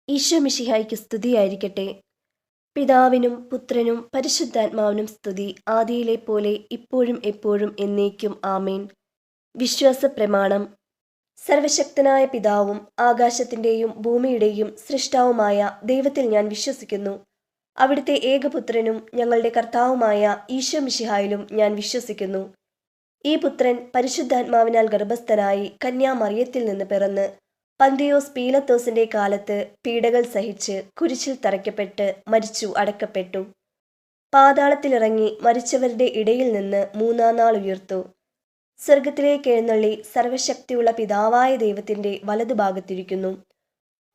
ഈശോ മിശിഹായ്ക്ക് സ്തുതിയായിരിക്കട്ടെ. പിതാവിനും പുത്രനും പരിശുദ്ധാത്മാവിനും സ്തുതി, ആദിയിലെ പോലെ ഇപ്പോഴും എപ്പോഴും എന്നേക്കും ആമേൻ. വിശ്വാസ പ്രമാണം. സർവശക്തനായ പിതാവും ആകാശത്തിൻ്റെയും ഭൂമിയുടെയും സൃഷ്ടാവുമായ ദൈവത്തിൽ ഞാൻ വിശ്വസിക്കുന്നു. അവിടുത്തെ ഏകപുത്രനും ഞങ്ങളുടെ കർത്താവുമായ ഈശോ മിശിഹായിലും ഞാൻ വിശ്വസിക്കുന്നു. ഈ പുത്രൻ പരിശുദ്ധാത്മാവിനാൽ ഗർഭസ്ഥനായി കന്യാമറിയത്തിൽ നിന്ന് പിറന്ന് പന്തിയോസ് പീലത്തോസിന്റെ കാലത്ത് പീഡകൾ സഹിച്ച് കുരിശിൽ തറയ്ക്കപ്പെട്ട് മരിച്ചു അടക്കപ്പെട്ടു. പാതാളത്തിലിറങ്ങി മരിച്ചവരുടെ ഇടയിൽ നിന്ന് മൂന്നാം നാൾ ഉയർത്തു. സ്വർഗത്തിലേക്ക് എഴുന്നള്ളി സർവശക്തിയുള്ള പിതാവായ ദൈവത്തിന്റെ വലതുഭാഗത്തിരിക്കുന്നു.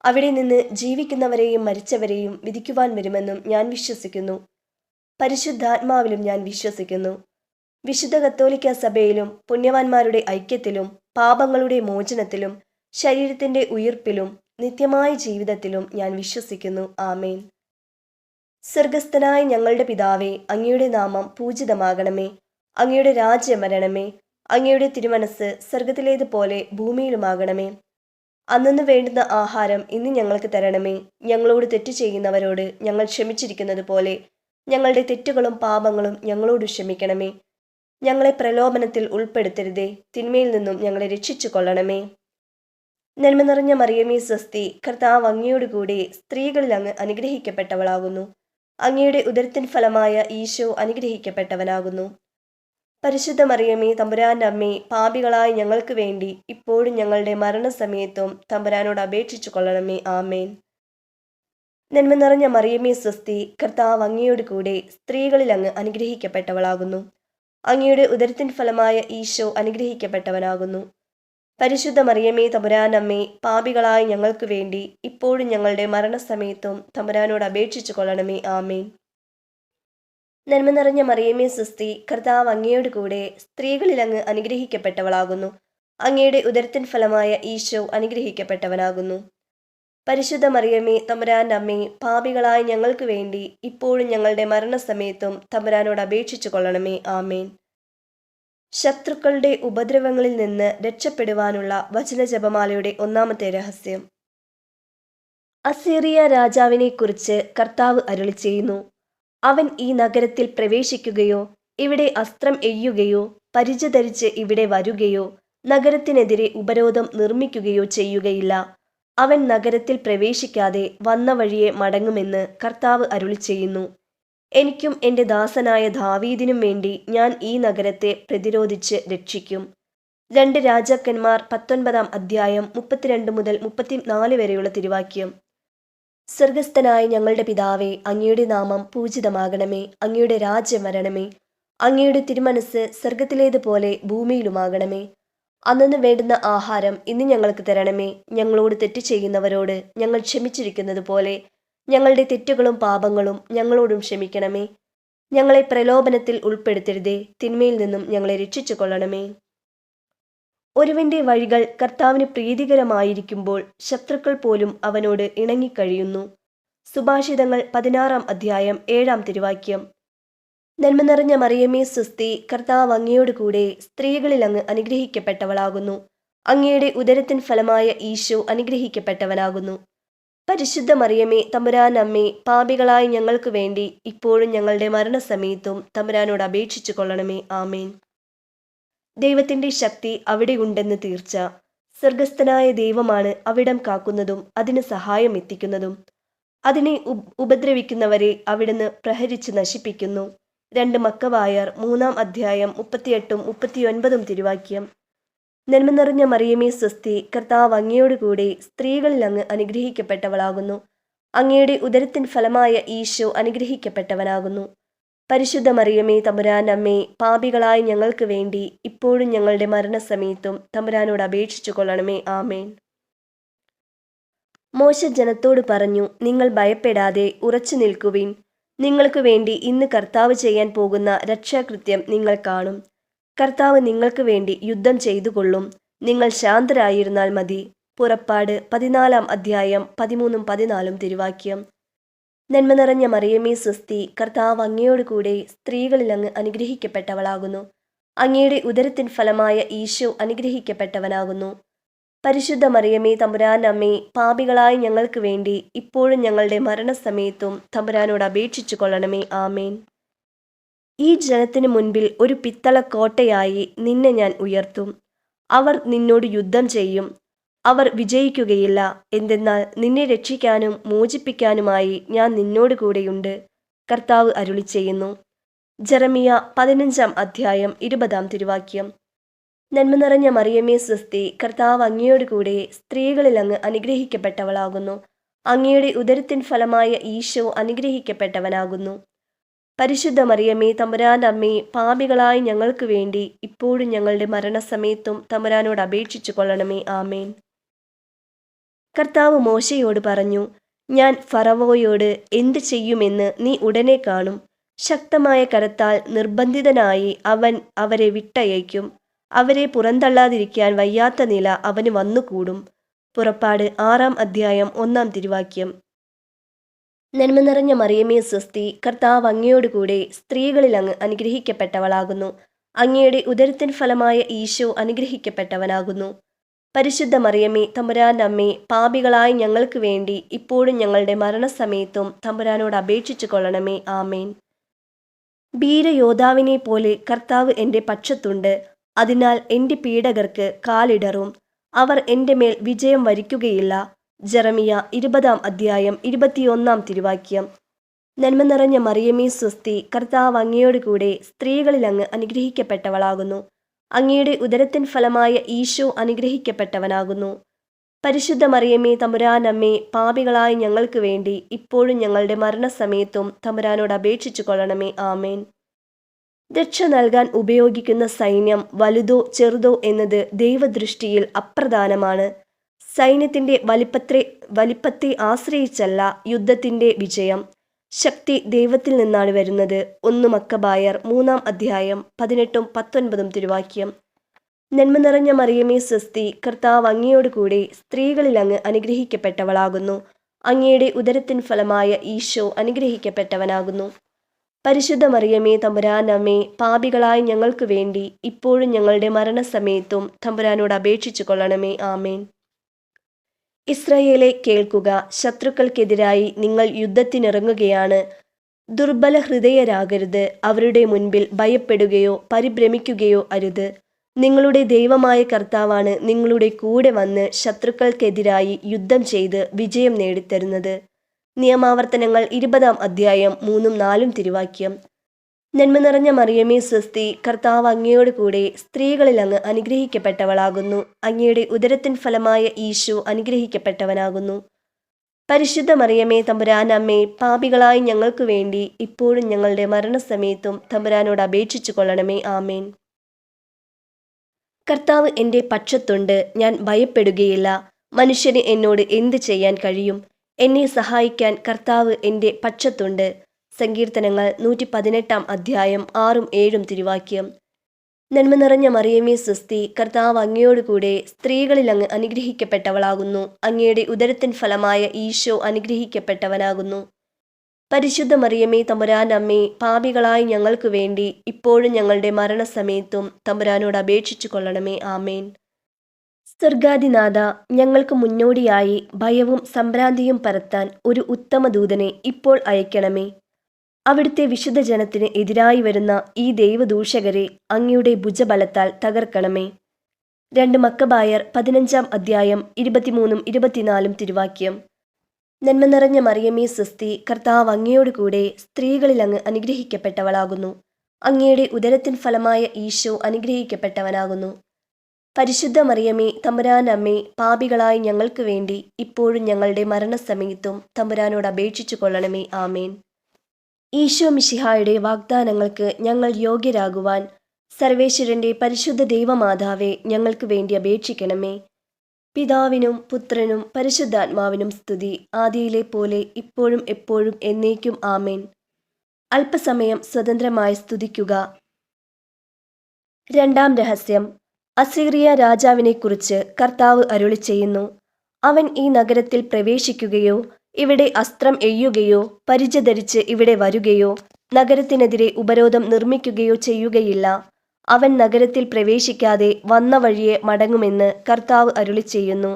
അവിടെ നിന്ന് ജീവിക്കുന്നവരെയും മരിച്ചവരെയും വിധിക്കുവാൻ വരുമെന്നും ഞാൻ വിശ്വസിക്കുന്നു. പരിശുദ്ധാത്മാവിലും ഞാൻ വിശ്വസിക്കുന്നു. വിശുദ്ധ കത്തോലിക്ക സഭയിലും പുണ്യവാന്മാരുടെ ഐക്യത്തിലും പാപങ്ങളുടെ മോചനത്തിലും ശരീരത്തിന്റെ ഉയിർപ്പിലും നിത്യമായ ജീവിതത്തിലും ഞാൻ വിശ്വസിക്കുന്നു. ആമേൻ. സ്വർഗസ്ഥനായ ഞങ്ങളുടെ പിതാവേ, അങ്ങയുടെ നാമം പൂജിതമാകണമേ. അങ്ങയുടെ രാജ്യം വരണമേ. അങ്ങയുടെ തിരുമനസ് സ്വർഗത്തിലേതുപോലെ ഭൂമിയിലുമാകണമേ. അന്നന്ന് വേണ്ടുന്ന ആഹാരം ഇന്ന് ഞങ്ങൾക്ക് തരണമേ. ഞങ്ങളോട് തെറ്റ് ചെയ്യുന്നവരോട് ഞങ്ങൾ ക്ഷമിച്ചിരിക്കുന്നത് പോലെ ഞങ്ങളുടെ തെറ്റുകളും പാപങ്ങളും ഞങ്ങളോട് ക്ഷമിക്കണമേ. ഞങ്ങളെ പ്രലോഭനത്തിൽ ഉൾപ്പെടുത്തരുതേ, തിന്മയിൽ നിന്നും ഞങ്ങളെ രക്ഷിച്ചു കൊള്ളണമേ. നന്മ നിറഞ്ഞ മറിയമേ സ്വസ്തി, കർത്താവ് അങ്ങയോടുകൂടി സ്ത്രീകളിൽ അങ്ങ് അനുഗ്രഹിക്കപ്പെട്ടവളാകുന്നു. അങ്ങയുടെ ഉദരത്തിൻ ഫലമായ ഈശോ അനുഗ്രഹിക്കപ്പെട്ടവനാകുന്നു. പരിശുദ്ധ മറിയമേ, തമ്പുരാന്റെ അമ്മേ, പാപികളായ ഞങ്ങൾക്ക് വേണ്ടി ഇപ്പോഴും ഞങ്ങളുടെ മരണസമയത്തും തമ്പുരാനോട് അപേക്ഷിച്ചു കൊള്ളണമേ. ആമേൻ. നന്മ നിറഞ്ഞ മറിയമേ സ്വസ്തി, കർത്താവ് അങ്ങയോടുകൂടി സ്ത്രീകളിൽ അങ്ങ് അനുഗ്രഹിക്കപ്പെട്ടവളാകുന്നു. അങ്ങയുടെ ഉദരത്തിൻ ഫലമായ ഈശോ അനുഗ്രഹിക്കപ്പെട്ടവനാകുന്നു. പരിശുദ്ധ മറിയമേ, തമ്പുരാനമ്മേ, പാപികളായ ഞങ്ങൾക്ക് വേണ്ടി ഇപ്പോഴും ഞങ്ങളുടെ മരണസമയത്തും തമ്പുരാനോട് അപേക്ഷിച്ചു കൊള്ളണമേ. ആമേൻ. നന്മ നിറഞ്ഞ മറിയമേ സ്വസ്തി, കർത്താവ് അങ്ങയോട് കൂടെ സ്ത്രീകളിൽ അങ്ങ് അനുഗ്രഹിക്കപ്പെട്ടവളാകുന്നു. അങ്ങയുടെ ഉദരത്തിൻ ഫലമായ ഈശോ അനുഗ്രഹിക്കപ്പെട്ടവനാകുന്നു. പരിശുദ്ധ മറിയമേ, തമ്പുരാന്റെ അമ്മേ, പാപികളായ ഞങ്ങൾക്ക് വേണ്ടി ഇപ്പോഴും ഞങ്ങളുടെ മരണസമയത്തും തമ്പുരാനോട് അപേക്ഷിച്ചു കൊള്ളണമേ. ആമേൻ. ശത്രുക്കളുടെ ഉപദ്രവങ്ങളിൽ നിന്ന് രക്ഷപ്പെടുവാനുള്ള വചനജപമാലയുടെ ഒന്നാമത്തെ രഹസ്യം. അസീറിയ രാജാവിനെ കുറിച്ച് കർത്താവ് അരുളി ചെയ്യുന്നു. അവൻ ഈ നഗരത്തിൽ പ്രവേശിക്കുകയോ ഇവിടെ അസ്ത്രം എയ്യുകയോ പരിച ധരിച്ച് ഇവിടെ വരുകയോ നഗരത്തിനെതിരെ ഉപരോധം നിർമ്മിക്കുകയോ ചെയ്യുകയില്ല. അവൻ നഗരത്തിൽ പ്രവേശിക്കാതെ വന്ന വഴിയെ മടങ്ങുമെന്ന് കർത്താവ് അരുളി ചെയ്യുന്നു. എനിക്കും എൻ്റെ ദാസനായ ദാവീദിനും വേണ്ടി ഞാൻ ഈ നഗരത്തെ പ്രതിരോധിച്ച് രക്ഷിക്കും. 2 രാജാക്കന്മാർ 19 അധ്യായം 32 മുതൽ 34 വരെയുള്ള തിരുവാക്യം. സ്വർഗസ്ഥനായ ഞങ്ങളുടെ പിതാവേ, അങ്ങയുടെ നാമം പൂജിതമാകണമേ. അങ്ങയുടെ രാജ്യം വരണമേ. അങ്ങയുടെ തിരുമനസ് സ്വർഗത്തിലേതുപോലെ ഭൂമിയിലുമാകണമേ. അന്നന്ന് വേണ്ടുന്ന ആഹാരം ഇന്ന് ഞങ്ങൾക്ക് തരണമേ. ഞങ്ങളോട് തെറ്റ് ചെയ്യുന്നവരോട് ഞങ്ങൾ ക്ഷമിച്ചിരിക്കുന്നത് പോലെ ഞങ്ങളുടെ തെറ്റുകളും പാപങ്ങളും ഞങ്ങളോടും ക്ഷമിക്കണമേ. ഞങ്ങളെ പ്രലോഭനത്തിൽ ഉൾപ്പെടുത്തരുതേ, തിന്മയിൽ നിന്നും ഞങ്ങളെ രക്ഷിച്ചു കൊള്ളണമേ. ഒരുവന്റെ വഴികൾ കർത്താവിന് പ്രീതികരമായിരിക്കുമ്പോൾ ശത്രുക്കൾ പോലും അവനോട് ഇണങ്ങിക്കഴിയുന്നു. സുഭാഷിതങ്ങൾ 16 അധ്യായം 7 തിരുവാക്യം. നന്മ നിറഞ്ഞ മറിയമേ സ്വസ്തി, കർത്താവ് അങ്ങയോട് കൂടെ സ്ത്രീകളിൽ അങ്ങ് അനുഗ്രഹിക്കപ്പെട്ടവളാകുന്നു. അങ്ങയുടെ ഉദരത്തിൻ ഫലമായ ഈശോ അനുഗ്രഹിക്കപ്പെട്ടവനാകുന്നു. പരിശുദ്ധ മറിയമേ, തമ്പുരാനമ്മേ, പാപികളായ ഞങ്ങൾക്ക് വേണ്ടി ഇപ്പോഴും ഞങ്ങളുടെ മരണസമയത്തും തമ്പുരാനോട് അപേക്ഷിച്ചു കൊള്ളണമേ. ആമേൻ. ദൈവത്തിന്റെ ശക്തി അവിടെ ഉണ്ടെന്ന് തീർച്ച. സ്വർഗസ്ഥനായ ദൈവമാണ് അവിടം കാക്കുന്നതും അതിന് സഹായം എത്തിക്കുന്നതും. അതിനെ ഉപദ്രവിക്കുന്നവരെ അവിടുന്ന് പ്രഹരിച്ച് നശിപ്പിക്കുന്നു. 2 മക്കവായർ 3 അധ്യായം 38 39 തിരുവാക്യം. നന്മ നിറഞ്ഞ മറിയമേ സ്വസ്തി, കർത്താവ് അങ്ങയോട് കൂടെ സ്ത്രീകളിൽ അങ്ങ് അനുഗ്രഹിക്കപ്പെട്ടവളാകുന്നു. അങ്ങയുടെ ഉദരത്തിൻ ഫലമായ ഈശോ അനുഗ്രഹിക്കപ്പെട്ടവനാകുന്നു. പരിശുദ്ധ മറിയമേ, തമ്പുരാനമ്മേ, പാപികളായ ഞങ്ങൾക്ക് വേണ്ടി ഇപ്പോഴും ഞങ്ങളുടെ മരണസമയത്തും തമ്പുരാനോട് അപേക്ഷിച്ചു കൊള്ളണമേ. ആമേൻ. മോശ ജനത്തോട് പറഞ്ഞു, നിങ്ങൾ ഭയപ്പെടാതെ ഉറച്ചു നിൽക്കുവിൻ. നിങ്ങൾക്ക് വേണ്ടി ഇന്ന് കർത്താവ് ചെയ്യാൻ പോകുന്ന രക്ഷാകൃത്യം നിങ്ങൾ കാണും. കർത്താവ് നിങ്ങൾക്ക് വേണ്ടി യുദ്ധം ചെയ്തുകൊള്ളും. നിങ്ങൾ ശാന്തരായിരുന്നാൽ മതി. പുറപ്പാട് 14 അധ്യായം 13 14 തിരുവാക്യം. നന്മ നിറഞ്ഞ മറിയമേ സ്വസ്തി, കർത്താവ് അങ്ങയോട് കൂടെ സ്ത്രീകളിൽ അങ്ങ് അനുഗ്രഹിക്കപ്പെട്ടവളാകുന്നു. അങ്ങയുടെ ഉദരത്തിൻ ഫലമായ ഈശോ അനുഗ്രഹിക്കപ്പെട്ടവനാകുന്നു. പരിശുദ്ധ മറിയമേ തമ്പുരാന്റെ അമ്മേ, പാപികളായ ഞങ്ങൾക്ക് വേണ്ടി ഇപ്പോഴും ഞങ്ങളുടെ മരണസമയത്തും തമ്പുരാനോട് അപേക്ഷിച്ചു കൊള്ളണമേ. ആമേൻ. ഈ ജനത്തിനു മുൻപിൽ ഒരു പിത്തളക്കോട്ടയായി നിന്നെ ഞാൻ ഉയർത്തും. അവർ നിന്നോട് യുദ്ധം ചെയ്യും, അവർ വിജയിക്കുകയില്ല. എന്തെന്നാൽ നിന്നെ രക്ഷിക്കാനും മോചിപ്പിക്കാനുമായി ഞാൻ നിന്നോട് കൂടെയുണ്ട്. കർത്താവ് അരുളിച്ചെയ്യുന്നു. ജെറമിയ 15-ാം അധ്യായം 20-ാം തിരുവാക്യം. നന്മ നിറഞ്ഞ മറിയമേ സ്വസ്തി, കർത്താവ് അങ്ങയോട് കൂടെ സ്ത്രീകളിൽ അങ്ങ് അനുഗ്രഹിക്കപ്പെട്ടവളാകുന്നു. അങ്ങയുടെ ഉദരത്തിൻ ഫലമായ ഈശോ അനുഗ്രഹിക്കപ്പെട്ടവനാകുന്നു. പരിശുദ്ധ മറിയമേ തമ്പുരാന്റെ അമ്മേ, പാപികളായ ഞങ്ങൾക്ക് വേണ്ടി ഇപ്പോഴും ഞങ്ങളുടെ മരണസമയത്തും തമ്പുരാനോട് അപേക്ഷിച്ചു കൊള്ളണമേ. ആമേൻ. കർത്താവ് മോശയോട് പറഞ്ഞു, ഞാൻ ഫറവോയോട് എന്ത് ചെയ്യുമെന്ന് നീ ഉടനെ കാണും. ശക്തമായ കരത്താൽ നിർബന്ധിതനായി അവൻ അവരെ വിട്ടയയ്ക്കും. അവരെ പുറന്തള്ളാതിരിക്കാൻ വയ്യാത്ത നില അവന് വന്നുകൂടും. പുറപ്പാട് 6-ാം അധ്യായം 1-ാം തിരുവാക്യം. നന്മ നിറഞ്ഞ മറിയമേ സ്വസ്തി, കർത്താവ് അങ്ങയോട് കൂടെ സ്ത്രീകളിൽ അങ്ങ് അനുഗ്രഹിക്കപ്പെട്ടവളാകുന്നു. അങ്ങയുടെ ഉദരത്തിൻ ഫലമായ ഈശോ അനുഗ്രഹിക്കപ്പെട്ടവനാകുന്നു. പരിശുദ്ധ മറിയമേ തമ്പുരാന്റെ അമ്മേ, പാപികളായ ഞങ്ങൾക്ക് വേണ്ടി ഇപ്പോഴും ഞങ്ങളുടെ മരണസമയത്തും തമ്പുരാനോട് അപേക്ഷിച്ചു കൊള്ളണമേ. ആമേൻ. വീരയോദ്ധാവിനെ പോലെ കർത്താവ് എൻ്റെ പക്ഷത്തുണ്ട്. അതിനാൽ എൻ്റെ പീഡകർക്ക് കാലിടറും. അവർ എൻ്റെ മേൽ വിജയം വരിക്കുകയില്ല. ജെറമിയ 20-ാം അധ്യായം 21-ാം തിരുവാക്യം. നന്മ നിറഞ്ഞ മറിയമേ സ്വസ്തി, കർത്താവ് അങ്ങയോട് കൂടെ സ്ത്രീകളിൽ അങ്ങ് അനുഗ്രഹിക്കപ്പെട്ടവളാകുന്നു. അങ്ങയുടെ ഉദരത്തിൻ ഫലമായ ഈശോ അനുഗ്രഹിക്കപ്പെട്ടവനാകുന്നു. പരിശുദ്ധ മറിയമേ തമ്പുരാന്റെ അമ്മേ, പാപികളായ ഞങ്ങൾക്ക് വേണ്ടി ഇപ്പോഴും ഞങ്ങളുടെ മരണസമയത്തും തമ്പുരാനോട് അപേക്ഷിച്ചു കൊള്ളണമേ. ആമേൻ. രക്ഷ നൽകാൻ ഉപയോഗിക്കുന്ന സൈന്യം വലുതോ ചെറുതോ എന്നത് ദൈവദൃഷ്ടിയിൽ അപ്രധാനമാണ്. സൈന്യത്തിന്റെ വലിപ്പത്തെ ആശ്രയിച്ചല്ല യുദ്ധത്തിന്റെ വിജയം. ശക്തി ദൈവത്തിൽ നിന്നാണ് വരുന്നത്. 1 മക്കബായർ 3-ാം അധ്യായം 18-ഉം 19-ഉം തിരുവാക്യം. നന്മ നിറഞ്ഞ മറിയമേ സ്വസ്തി, കർത്താവ് അങ്ങയോട് കൂടെ സ്ത്രീകളിൽ അങ്ങ് അനുഗ്രഹിക്കപ്പെട്ടവളാകുന്നു. അങ്ങയുടെ ഉദരത്തിൻ ഫലമായ ഈശോ അനുഗ്രഹിക്കപ്പെട്ടവനാകുന്നു. പരിശുദ്ധ മറിയമേ തമ്പുരാന്റെ അമ്മേ, പാപികളായ ഞങ്ങൾക്ക് വേണ്ടി ഇപ്പോഴും ഞങ്ങളുടെ മരണസമയത്തും തമ്പുരാനോട് അപേക്ഷിച്ചു കൊള്ളണമേ. ആമേൻ. ഇസ്രായേലെ കേൾക്കുക, ശത്രുക്കൾക്കെതിരായി നിങ്ങൾ യുദ്ധത്തിനിറങ്ങുകയാണ്. ദുർബല ഹൃദയരാകരുത്. അവരുടെ മുൻപിൽ ഭയപ്പെടുകയോ പരിഭ്രമിക്കുകയോ അരുത്. നിങ്ങളുടെ ദൈവമായ കർത്താവാണ് നിങ്ങളുടെ കൂടെ വന്ന് ശത്രുക്കൾക്കെതിരായി യുദ്ധം ചെയ്ത് വിജയം നേടിത്തരുന്നത്. നിയമാവർത്തനങ്ങൾ 20-ാം അധ്യായം 3-ഉം 4-ഉം തിരുവാക്യം. നന്മ നിറഞ്ഞ മറിയമേ സ്വസ്തി, കർത്താവ് അങ്ങയോട് കൂടെ സ്ത്രീകളിൽ അങ്ങ് അനുഗ്രഹിക്കപ്പെട്ടവളാകുന്നു. അങ്ങയുടെ ഉദരത്തിൻ ഫലമായ ഈശോ അനുഗ്രഹിക്കപ്പെട്ടവനാകുന്നു. പരിശുദ്ധ മറിയമേ തമ്പുരാന്റെ അമ്മേ, പാപികളായ ഞങ്ങൾക്ക് വേണ്ടി ഇപ്പോഴും ഞങ്ങളുടെ മരണസമയത്തും തമ്പുരാനോട് അപേക്ഷിച്ചു കൊള്ളണമേ. ആമേൻ. കർത്താവ് എൻ്റെ പക്ഷത്തുണ്ട്, ഞാൻ ഭയപ്പെടുകയില്ല. മനുഷ്യന് എന്നോട് എന്ത് ചെയ്യാൻ കഴിയും? എന്നെ സഹായിക്കാൻ കർത്താവ് എൻ്റെ പക്ഷത്തുണ്ട്. സങ്കീർത്തനങ്ങൾ 118-ാം അധ്യായം 6-ഉം 7-ഉം തിരുവാക്യം. നന്മ നിറഞ്ഞ മറിയമേ സ്വസ്തി, കർത്താവ് അങ്ങയോട് കൂടെ സ്ത്രീകളിൽ അങ്ങ് അനുഗ്രഹിക്കപ്പെട്ടവളാകുന്നു. അങ്ങയുടെ ഉദരത്തിൻ ഫലമായ ഈശോ അനുഗ്രഹിക്കപ്പെട്ടവനാകുന്നു. പരിശുദ്ധ മറിയമേ തമ്പുരാന്റെ അമ്മേ, പാപികളായ ഞങ്ങൾക്ക് വേണ്ടി ഇപ്പോഴും ഞങ്ങളുടെ മരണസമയത്തും തമ്പുരാനോട് അപേക്ഷിച്ചു കൊള്ളണമേ. ആമേൻ. സ്വർഗാധിനാഥ, ഞങ്ങൾക്ക് മുന്നോടിയായി ഭയവും സംഭ്രാന്തിയും പരത്താൻ ഒരു ഉത്തമ ദൂതനെ ഇപ്പോൾ അയക്കണമേ. അവിടുത്തെ വിശുദ്ധ ജനത്തിന് എതിരായി വരുന്ന ഈ ദൈവദൂഷകരെ അങ്ങയുടെ ഭുജബലത്താൽ തകർക്കണമേ. 2 മക്കബായർ 15-ാം അധ്യായം 23-ഉം 24-ഉം തിരുവാക്യം. നന്മ നിറഞ്ഞ മറിയമേ സ്വസ്തി, കർത്താവ് അങ്ങയോട് കൂടെ സ്ത്രീകളിൽ അങ്ങ് അനുഗ്രഹിക്കപ്പെട്ടവളാകുന്നു. അങ്ങയുടെ ഉദരത്തിൻ ഫലമായ ഈശോ അനുഗ്രഹിക്കപ്പെട്ടവനാകുന്നു. പരിശുദ്ധ മറിയമേ തമ്പുരാന്റെ അമ്മേ, പാപികളായ ഞങ്ങൾക്ക് വേണ്ടി ഇപ്പോഴും ഞങ്ങളുടെ മരണസമയത്തും തമ്പുരാനോട് അപേക്ഷിച്ചു കൊള്ളണമേ. ആമേൻ. ഈശോ മിശിഹായുടെ വാഗ്ദാനങ്ങൾക്ക് ഞങ്ങൾ യോഗ്യരാകുവാൻ സർവേശ്വരന്റെ പരിശുദ്ധ ദൈവമാതാവെ ഞങ്ങൾക്ക് വേണ്ടി അപേക്ഷിക്കണമേ. പിതാവിനും പുത്രനും പരിശുദ്ധാത്മാവിനും സ്തുതി, ആദിയിലെ പോലെ ഇപ്പോഴും എപ്പോഴും എന്നേക്കും. ആമേൻ. അല്പസമയം സ്വതന്ത്രമായി സ്തുതിക്കുക. 2-ാം രഹസ്യം. അസീറിയ രാജാവിനെക്കുറിച്ച് കർത്താവ് അരുളിച്ചെയ്യുന്നു. അവൻ ഈ നഗരത്തിൽ പ്രവേശിക്കുകയോ ഇവിടെ അസ്ത്രം എയ്യുകയോ പരിച ധരിച്ച് ഇവിടെ വരുകയോ നഗരത്തിനെതിരെ ഉപരോധം നിർമ്മിക്കുകയോ ചെയ്യുകയില്ല. അവൻ നഗരത്തിൽ പ്രവേശിക്കാതെ വന്ന വഴിയെ മടങ്ങുമെന്ന് കർത്താവ് അരുളിച്ചെയ്യുന്നു.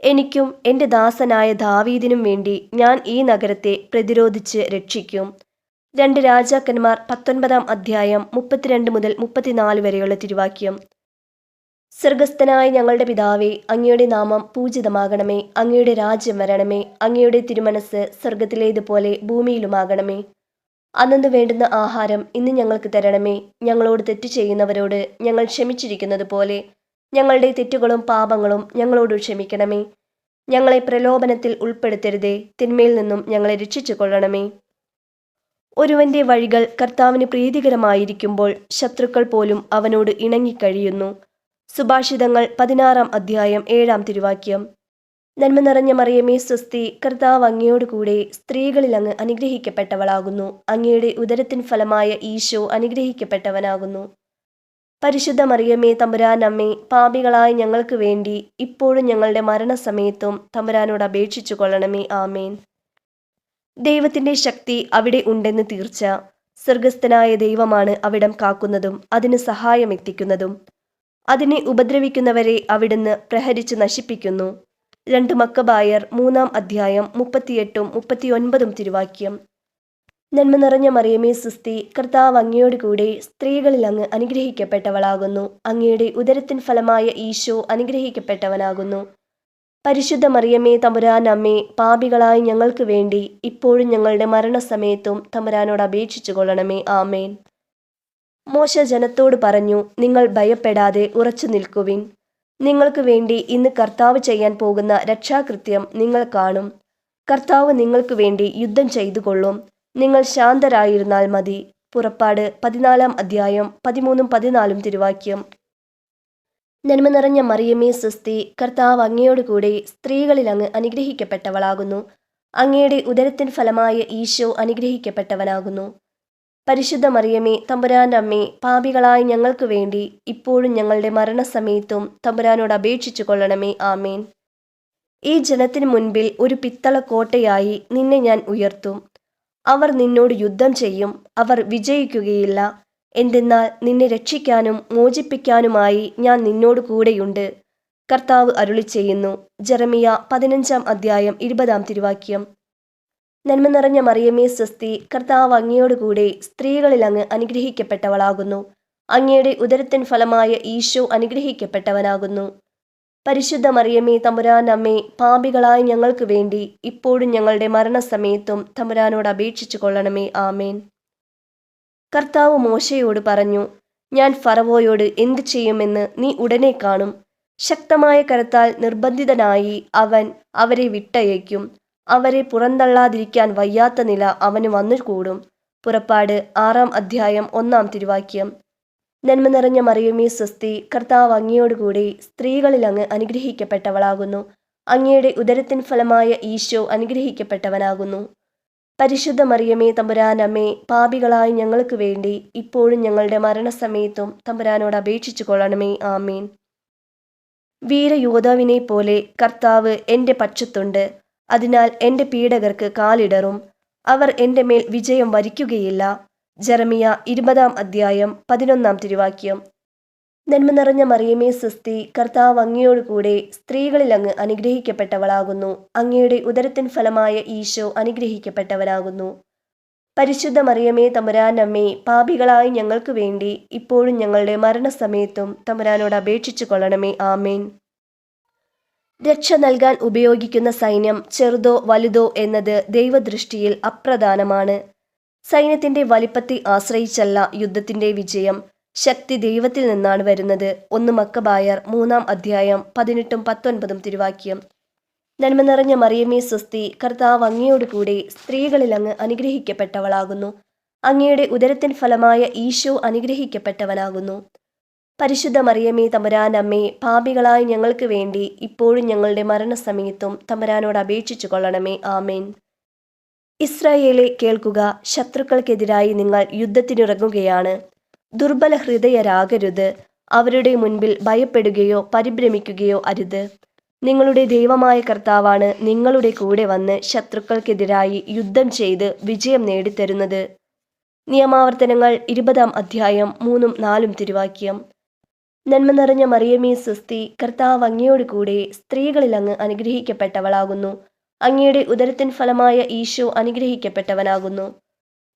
എനിക്കും എൻ്റെ ദാസനായ ദാവീദിനും വേണ്ടി ഞാൻ ഈ നഗരത്തെ പ്രതിരോധിച്ച് രക്ഷിക്കും. 2 രാജാക്കന്മാർ 19 അധ്യായം 32 മുതൽ 34 വരെയുള്ള തിരുവാക്യം. സ്വർഗസ്ഥനായ ഞങ്ങളുടെ പിതാവേ, അങ്ങയുടെ നാമം പൂജിതമാകണമേ. അങ്ങയുടെ രാജ്യം വരണമേ. അങ്ങയുടെ തിരുമനസ് സ്വർഗത്തിലേതുപോലെ ഭൂമിയിലുമാകണമേ. അന്നു വേണ്ടുന്ന ആഹാരം ഇന്ന് ഞങ്ങൾക്ക് തരണമേ. ഞങ്ങളോട് തെറ്റ് ചെയ്യുന്നവരോട് ഞങ്ങൾ ക്ഷമിച്ചിരിക്കുന്നത് പോലെ ഞങ്ങളുടെ തെറ്റുകളും പാപങ്ങളും ഞങ്ങളോട് ക്ഷമിക്കണമേ. ഞങ്ങളെ പ്രലോഭനത്തിൽ ഉൾപ്പെടുത്തരുതേ. തിന്മയിൽ നിന്നും ഞങ്ങളെ രക്ഷിച്ചു കൊള്ളണമേ. ഒരുവന്റെ വഴികൾ കർത്താവിന് പ്രീതികരമായിരിക്കുമ്പോൾ ശത്രുക്കൾ പോലും അവനോട് ഇണങ്ങിക്കഴിയുന്നു. സുഭാഷിതങ്ങൾ 16 അധ്യായം 7 തിരുവാക്യം. നന്മ നിറഞ്ഞ മറിയമേ സ്വസ്തി, കർത്താവ് അങ്ങയോട് കൂടെ സ്ത്രീകളിൽ അങ്ങ് അനുഗ്രഹിക്കപ്പെട്ടവളാകുന്നു. അങ്ങയുടെ ഉദരത്തിൻ ഫലമായ ഈശോ അനുഗ്രഹിക്കപ്പെട്ടവനാകുന്നു. പരിശുദ്ധ മറിയമേ തമ്പുരാനമ്മേ, പാപികളായ ഞങ്ങൾക്ക് വേണ്ടി ഇപ്പോഴും ഞങ്ങളുടെ മരണസമയത്തും തമ്പുരാനോട് അപേക്ഷിച്ചു കൊള്ളണമേ. ആമേൻ. ദൈവത്തിന്റെ ശക്തി അവിടെ ഉണ്ടെന്ന് തീർച്ച. സ്വർഗസ്ഥനായ ദൈവമാണ് അവിടം കാക്കുന്നതും അതിന് സഹായം എത്തിക്കുന്നതും. അതിനെ ഉപദ്രവിക്കുന്നവരെ അവിടുന്ന് പ്രഹരിച്ച് നശിപ്പിക്കുന്നു. 2 മക്കബായർ 3 അധ്യായം 38 39 തിരുവാക്യം. നന്മ നിറഞ്ഞ മറിയമേ സുസ്തി, കർത്താവ് അങ്ങയോട് കൂടെ സ്ത്രീകളിൽ അങ്ങ് അനുഗ്രഹിക്കപ്പെട്ടവളാകുന്നു. അങ്ങയുടെ ഉദരത്തിൻ ഫലമായ ഈശോ അനുഗ്രഹിക്കപ്പെട്ടവനാകുന്നു. പരിശുദ്ധ മറിയമേ തമ്പുരാനമ്മേ, പാപികളായ ഞങ്ങൾക്ക് വേണ്ടി ഇപ്പോഴും ഞങ്ങളുടെ മരണസമയത്തും തമ്പുരാനോട് അപേക്ഷിച്ചു കൊള്ളണമേ. ആമേൻ. മോശ ജനത്തോട് പറഞ്ഞു, നിങ്ങൾ ഭയപ്പെടാതെ ഉറച്ചു നിൽക്കുവിൻ. നിങ്ങൾക്ക് വേണ്ടി ഇന്ന് കർത്താവ് ചെയ്യാൻ പോകുന്ന രക്ഷാകൃത്യം നിങ്ങൾ കാണും. കർത്താവ് നിങ്ങൾക്ക് വേണ്ടി യുദ്ധം ചെയ്തു കൊള്ളും. നിങ്ങൾ ശാന്തരായിരുന്നാൽ മതി. പുറപ്പാട് 14 അധ്യായം 13 14 തിരുവാക്യം. നന്മ നിറഞ്ഞ മറിയമേ സ്വസ്തി, കർത്താവ് അങ്ങയോട് കൂടെ സ്ത്രീകളിൽ അങ്ങ് അനുഗ്രഹിക്കപ്പെട്ടവളാകുന്നു. അങ്ങയുടെ ഉദരത്തിൻ ഫലമായ ഈശോ അനുഗ്രഹിക്കപ്പെട്ടവനാകുന്നു. പരിശുദ്ധ മറിയമേ തമ്പുരാനമ്മേ, പാപികളായ ഞങ്ങൾക്ക് വേണ്ടി ഇപ്പോഴും ഞങ്ങളുടെ മരണസമയത്തും തമ്പുരാനോട് അപേക്ഷിച്ചു കൊള്ളണമേ. ആമേൻ. ഈ ജനത്തിനു മുൻപിൽ ഒരു പിത്തള കോട്ടയായി നിന്നെ ഞാൻ ഉയർത്തും. അവർ നിന്നോട് യുദ്ധം ചെയ്യും, അവർ വിജയിക്കുകയില്ല. എന്തെന്നാൽ നിന്നെ രക്ഷിക്കാനും മോചിപ്പിക്കാനുമായി ഞാൻ നിന്നോട് കൂടെയുണ്ട്. കർത്താവ് അരുളിച്ചെയ്യുന്നു. ജെറമിയ 15 അധ്യായം 20 തിരുവാക്യം. നന്മ നിറഞ്ഞ മറിയമേ സ്വസ്തി, കർത്താവ് അങ്ങയോട് കൂടെ സ്ത്രീകളിൽ അങ്ങ് അനുഗ്രഹിക്കപ്പെട്ടവളാകുന്നു. അങ്ങയുടെ ഉദരത്തിൻ ഫലമായ ഈശോ അനുഗ്രഹിക്കപ്പെട്ടവനാകുന്നു. പരിശുദ്ധ മറിയമേ തമ്പുരാനമ്മേ, പാപികളായ ഞങ്ങൾക്ക് വേണ്ടി ഇപ്പോഴും ഞങ്ങളുടെ മരണസമയത്തും തമ്പുരാനോട് അപേക്ഷിച്ചു കൊള്ളണമേ. ആമേൻ. കർത്താവ് മോശയോട് പറഞ്ഞു, ഞാൻ ഫറവോയോട് എന്തു ചെയ്യുമെന്ന് നീ ഉടനെ കാണും. ശക്തമായ കരത്താൽ നിർബന്ധിതനായി അവൻ അവരെ വിട്ടയയ്ക്കും. അവരെ പുറന്തള്ളാതിരിക്കാൻ വയ്യാത്ത നില അവന് വന്നുകൂടും. പുറപ്പാട് 6 അധ്യായം 1 തിരുവാക്യം. നന്മ നിറഞ്ഞ മറിയമേ സ്വസ്തി, കർത്താവ് അങ്ങയോട് കൂടെ സ്ത്രീകളിൽ അങ്ങ് അനുഗ്രഹിക്കപ്പെട്ടവളാകുന്നു. അങ്ങയുടെ ഉദരത്തിൻ ഫലമായ ഈശോ അനുഗ്രഹിക്കപ്പെട്ടവനാകുന്നു. പരിശുദ്ധ മറിയമേ തമ്പുരാനമ്മേ, പാപികളായ ഞങ്ങൾക്ക് വേണ്ടി ഇപ്പോഴും ഞങ്ങളുടെ മരണസമയത്തും തമ്പുരാനോട് അപേക്ഷിച്ചു കൊള്ളണമേ. ആമേൻ. വീരയോദ്ധാവിനെ പോലെ കർത്താവ് എൻ്റെ പക്ഷത്തുണ്ട്. അതിനാൽ എൻ്റെ പീഡകർക്ക് കാലിടറും. അവർ എൻ്റെ മേൽ വിജയം വരിക്കുകയില്ല. ജെറമിയ 20 അധ്യായം 11 തിരുവാക്യം. നന്മ നിറഞ്ഞ മറിയമേ സ്വസ്തി, കർത്താവ് അങ്ങയോട് കൂടെ സ്ത്രീകളിൽ അങ്ങ് അനുഗ്രഹിക്കപ്പെട്ടവളാകുന്നു. അങ്ങയുടെ ഉദരത്തിൻ ഫലമായ ഈശോ അനുഗ്രഹിക്കപ്പെട്ടവനാകുന്നു. പരിശുദ്ധ മറിയമേ തമ്പുരാനമ്മേ, പാപികളായ ഞങ്ങൾക്ക് വേണ്ടി ഇപ്പോഴും ഞങ്ങളുടെ മരണസമയത്തും തമ്പുരാനോട് അപേക്ഷിച്ചു കൊള്ളണമേ. ആമേൻ. രക്ഷ നൽകാൻ ഉപയോഗിക്കുന്ന സൈന്യം ചെറുതോ വലുതോ എന്നത് ദൈവദൃഷ്ടിയിൽ അപ്രധാനമാണ്. സൈന്യത്തിന്റെ വലിപ്പത്തെ ആശ്രയിച്ചല്ല യുദ്ധത്തിന്റെ വിജയം. ശക്തി ദൈവത്തിൽ നിന്നാണ് വരുന്നത്. 1 മക്കബായർ 3 അധ്യായം 18 19 തിരുവാക്യം. നന്മ നിറഞ്ഞ മറിയമേ സ്വസ്തി, കർത്താവ് അങ്ങയോട് കൂടെ സ്ത്രീകളിൽ അങ്ങ് അനുഗ്രഹിക്കപ്പെട്ടവളാകുന്നു. അങ്ങയുടെ ഉദരത്തിൻ ഫലമായ ഈശോ അനുഗ്രഹിക്കപ്പെട്ടവനാകുന്നു. പരിശുദ്ധ മറിയമേ തമ്പുരാനമ്മേ, പാപികളായ ഞങ്ങൾക്ക് വേണ്ടി ഇപ്പോഴും ഞങ്ങളുടെ മരണസമയത്തും തമ്പുരാനോട് അപേക്ഷിച്ചു കൊള്ളണമേ. ആമേൻ. ഇസ്രായേലെ കേൾക്കുക, ശത്രുക്കൾക്കെതിരായി നിങ്ങൾ യുദ്ധത്തിനിറങ്ങുകയാണ്. ദുർബല ഹൃദയരാകരുത്. അവരുടെ മുൻപിൽ ഭയപ്പെടുകയോ പരിഭ്രമിക്കുകയോ അരുത്. നിങ്ങളുടെ ദൈവമായ കർത്താവാണ് നിങ്ങളുടെ കൂടെ വന്ന് ശത്രുക്കൾക്കെതിരായി യുദ്ധം ചെയ്ത് വിജയം നേടിത്തരുന്നത്. നിയമാവർത്തനങ്ങൾ 20-ാം അധ്യായം 3-4 തിരുവാക്യം. നന്മ നിറഞ്ഞ മറിയമേ സ്വസ്തി, കർത്താവ് അങ്ങയോട് കൂടെ സ്ത്രീകളിൽ അങ്ങ് അനുഗ്രഹിക്കപ്പെട്ടവളാകുന്നു. അങ്ങയുടെ ഉദരത്തിൻ ഫലമായ ഈശോ അനുഗ്രഹിക്കപ്പെട്ടവനാകുന്നു.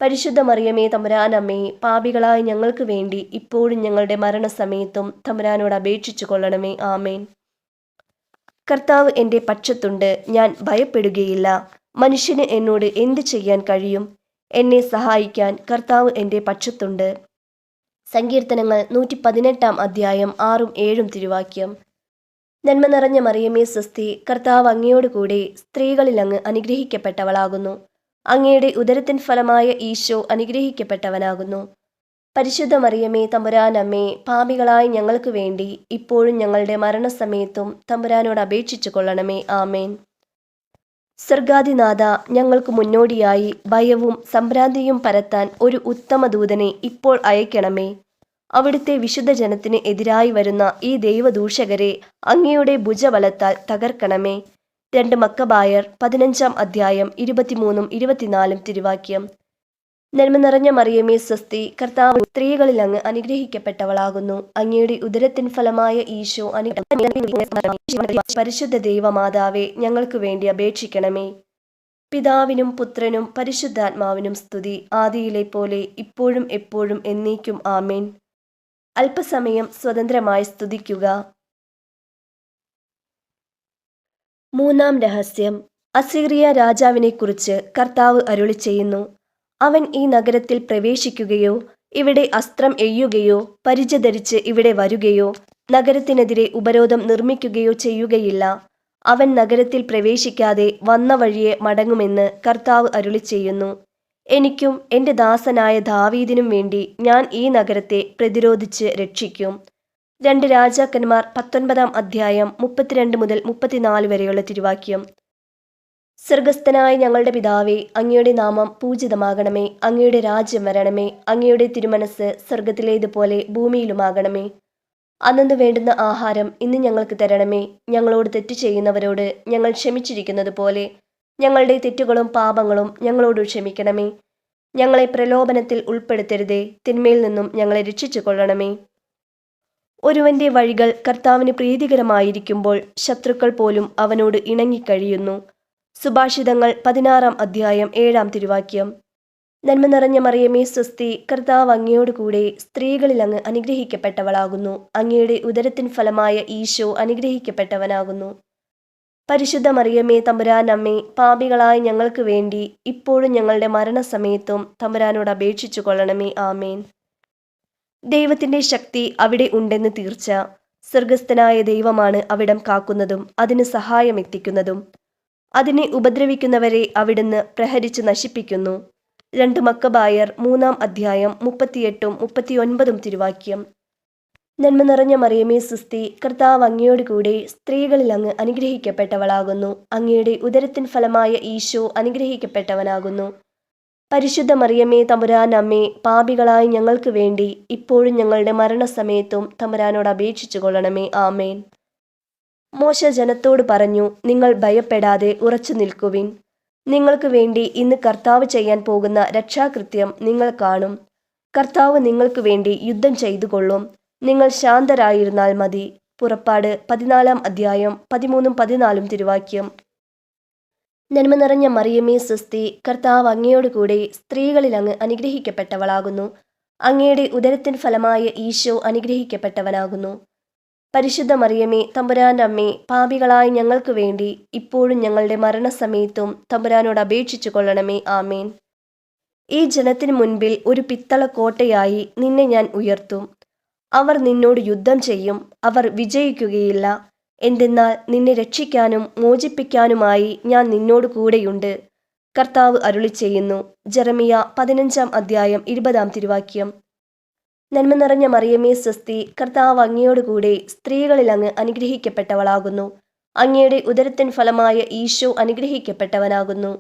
പരിശുദ്ധ മറിയമേ തമ്പുരാനമ്മേ, പാപികളായ ഞങ്ങൾക്ക് വേണ്ടി ഇപ്പോഴും ഞങ്ങളുടെ മരണസമയത്തും തമ്പുരാനോട് അപേക്ഷിച്ചു കൊള്ളണമേ. ആമേൻ. കർത്താവ് എൻ്റെ പക്ഷത്തുണ്ട്, ഞാൻ ഭയപ്പെടുകയില്ല. മനുഷ്യന് എന്നോട് എന്ത് ചെയ്യാൻ കഴിയും? എന്നെ സഹായിക്കാൻ കർത്താവ് എൻ്റെ പക്ഷത്തുണ്ട്. സങ്കീർത്തനങ്ങൾ 118-ാം അധ്യായം 6-7 തിരുവാക്യം. നന്മ നിറഞ്ഞ മറിയമേ സ്വസ്തി, കർത്താവ് അങ്ങയോട് കൂടെ സ്ത്രീകളിൽ അങ്ങ് അനുഗ്രഹിക്കപ്പെട്ടവളാകുന്നു. അങ്ങയുടെ ഉദരത്തിൻ ഫലമായ ഈശോ അനുഗ്രഹിക്കപ്പെട്ടവനാകുന്നു. പരിശുദ്ധ മറിയമേ തമ്പുരാനമ്മേ, പാപികളായ ഞങ്ങൾക്ക് വേണ്ടി ഇപ്പോഴും ഞങ്ങളുടെ മരണസമയത്തും തമ്പുരാനോട് അപേക്ഷിച്ചു കൊള്ളണമേ. ആമേൻ. സ്വർഗാധിനാഥ, ഞങ്ങൾക്ക് മുന്നോടിയായി ഭയവും സംഭ്രാന്തിയും പരത്താൻ ഒരു ഉത്തമ ദൂതനെ ഇപ്പോൾ അയക്കണമേ. അവിടുത്തെ വിശുദ്ധ ജനത്തിന് എതിരായി വരുന്ന ഈ ദൈവദൂഷകരെ അങ്ങയുടെ ഭുജബലത്താൽ തകർക്കണമേ. 2 മക്കബായർ 15-ാം അധ്യായം 23-24 തിരുവാക്യം. നന്മ നിറഞ്ഞ മറിയമേ സ്വസ്തി, കർത്താവ് സ്ത്രീകളിൽ അങ്ങ് അനുഗ്രഹിക്കപ്പെട്ടവളാകുന്നു. അങ്ങയുടെ ഉദരത്തിൻ ഫലമായ ഈശോ പരിശുദ്ധ ദൈവമാതാവേ, ഞങ്ങൾക്ക് വേണ്ടി അപേക്ഷിക്കണമേ. പിതാവിനും പുത്രനും പരിശുദ്ധാത്മാവിനും സ്തുതി, ആദിയിലെ പോലെ ഇപ്പോഴും എപ്പോഴും എന്നേക്കും. ആമേൻ. അല്പസമയം സ്വതന്ത്രമായി സ്തുതിക്കുക. 3-ാം രഹസ്യം. അസീറിയ രാജാവിനെക്കുറിച്ച് കർത്താവ് അരുളി ചെയ്യുന്നു. അവൻ ഈ നഗരത്തിൽ പ്രവേശിക്കുകയോ ഇവിടെ അസ്ത്രം എയ്യുകയോ പരിച ധരിച്ച് ഇവിടെ വരുകയോ നഗരത്തിനെതിരെ ഉപരോധം നിർമ്മിക്കുകയോ ചെയ്യുകയില്ല. അവൻ നഗരത്തിൽ പ്രവേശിക്കാതെ വന്ന വഴിയെ മടങ്ങുമെന്ന് കർത്താവ് അരുളി ചെയ്യുന്നു. എനിക്കും എൻ്റെ ദാസനായ ദാവീദിനും വേണ്ടി ഞാൻ ഈ നഗരത്തെ പ്രതിരോധിച്ച് രക്ഷിക്കും. 2 രാജാക്കന്മാർ 19-ാം അധ്യായം 32-34 വരെയുള്ള തിരുവാക്യം. സ്വർഗസ്ഥനായ ഞങ്ങളുടെ പിതാവേ, അങ്ങയുടെ നാമം പൂജിതമാകണമേ. അങ്ങയുടെ രാജ്യം വരണമേ. അങ്ങയുടെ തിരുമനസ് സ്വർഗത്തിലേതുപോലെ ഭൂമിയിലുമാകണമേ. അന്നു വേണ്ടുന്ന ആഹാരം ഇന്ന് ഞങ്ങൾക്ക് തരണമേ. ഞങ്ങളോട് തെറ്റ് ചെയ്യുന്നവരോട് ഞങ്ങൾ ക്ഷമിച്ചിരിക്കുന്നത് പോലെ ഞങ്ങളുടെ തെറ്റുകളും പാപങ്ങളും ഞങ്ങളോട് ക്ഷമിക്കണമേ. ഞങ്ങളെ പ്രലോഭനത്തിൽ ഉൾപ്പെടുത്തരുതേ, തിന്മയിൽ നിന്നും ഞങ്ങളെ രക്ഷിച്ചു കൊള്ളണമേ. ഒരുവന്റെ വഴികൾ കർത്താവിന് പ്രീതികരമായിരിക്കുമ്പോൾ ശത്രുക്കൾ പോലും അവനോട് ഇണങ്ങിക്കഴിയുന്നു. സുഭാഷിതങ്ങൾ 16-ാം അധ്യായം 7-ാം തിരുവാക്യം. നന്മ നിറഞ്ഞ മറിയമേ സ്വസ്തി, കർത്താവ് അങ്ങയോട് കൂടെ സ്ത്രീകളിൽ അങ്ങ് അനുഗ്രഹിക്കപ്പെട്ടവളാകുന്നു. അങ്ങയുടെ ഉദരത്തിൻ ഫലമായ ഈശോ അനുഗ്രഹിക്കപ്പെട്ടവനാകുന്നു. പരിശുദ്ധ മറിയമേ തമ്പുരാനമ്മേ, പാപികളായ ഞങ്ങൾക്ക് വേണ്ടി ഇപ്പോഴും ഞങ്ങളുടെ മരണസമയത്തും തമ്പുരാനോട് അപേക്ഷിച്ചു കൊള്ളണമേ. ആമേൻ. ദൈവത്തിൻ്റെ ശക്തി അവിടെ ഉണ്ടെന്ന് തീർച്ച. സ്വർഗസ്ഥനായ ദൈവമാണ് അവിടം കാക്കുന്നതും അതിന് സഹായമെത്തിക്കുന്നതും. അതിനെ ഉപദ്രവിക്കുന്നവരെ അവിടുന്ന് പ്രഹരിച്ച് നശിപ്പിക്കുന്നു. 2 മക്കബായർ 3-ാം അധ്യായം 38-39 തിരുവാക്യം. നന്മ നിറഞ്ഞ മറിയമേ സ്വസ്തി, കർത്താവ് അങ്ങയോട് കൂടെ സ്ത്രീകളിൽ അങ്ങ് അനുഗ്രഹിക്കപ്പെട്ടവളാകുന്നു. അങ്ങയുടെ ഉദരത്തിൻ ഫലമായ ഈശോ അനുഗ്രഹിക്കപ്പെട്ടവനാകുന്നു. പരിശുദ്ധ മറിയമേ തമ്പുരാനമ്മേ, പാപികളായ ഞങ്ങൾക്ക് വേണ്ടി ഇപ്പോഴും ഞങ്ങളുടെ മരണസമയത്തും തമ്പുരാനോട് അപേക്ഷിച്ചു കൊള്ളണമേ. ആമേൻ. മോശ ജനത്തോട് പറഞ്ഞു, നിങ്ങൾ ഭയപ്പെടാതെ ഉറച്ചു നിൽക്കുവിൻ. നിങ്ങൾക്ക് വേണ്ടി ഇന്ന് കർത്താവ് ചെയ്യാൻ പോകുന്ന രക്ഷാകൃത്യം നിങ്ങൾ കാണും. കർത്താവ് നിങ്ങൾക്ക് വേണ്ടി യുദ്ധം ചെയ്തുകൊള്ളും. നിങ്ങൾ ശാന്തരായിരുന്നാൽ മതി. പുറപ്പാട് 14-ാം അധ്യായം 13-14 തിരുവാക്യം. നന്മ നിറഞ്ഞ മറിയമേ സ്വസ്തി, കർത്താവ് അങ്ങയോട് കൂടെ സ്ത്രീകളിൽ അങ്ങ് അനുഗ്രഹിക്കപ്പെട്ടവളാകുന്നു. അങ്ങയുടെ ഉദരത്തിൻ ഫലമായ ഈശോ അനുഗ്രഹിക്കപ്പെട്ടവനാകുന്നു. പരിശുദ്ധ മറിയമേ തമ്പുരാനമ്മേ, പാപികളായ ഞങ്ങൾക്ക് വേണ്ടി ഇപ്പോഴും ഞങ്ങളുടെ മരണസമയത്തും തമ്പുരാനോട് അപേക്ഷിച്ചു കൊള്ളണമേ. ആമേൻ. ഈ ജനത്തിനു മുൻപിൽ ഒരു പിത്തള കോട്ടയായി നിന്നെ ഞാൻ ഉയർത്തും. അവർ നിന്നോട് യുദ്ധം ചെയ്യും, അവർ വിജയിക്കുകയില്ല. എന്തെന്നാൽ നിന്നെ രക്ഷിക്കാനും മോചിപ്പിക്കാനുമായി ഞാൻ നിന്നോട് കൂടെയുണ്ട്. കർത്താവ് അരുളി ചെയ്യുന്നു. ജെറമിയ 15-ാം അധ്യായം 20-ാം തിരുവാക്യം. നന്മ നിറഞ്ഞ മറിയമേ സ്വസ്തി, കർത്താവ് അങ്ങയോട് കൂടെ സ്ത്രീകളിൽ അങ്ങ് അനുഗ്രഹിക്കപ്പെട്ടവളാകുന്നു. അങ്ങയുടെ ഉദരത്തിൻ ഫലമായ ഈശോ അനുഗ്രഹിക്കപ്പെട്ടവനാകുന്നു.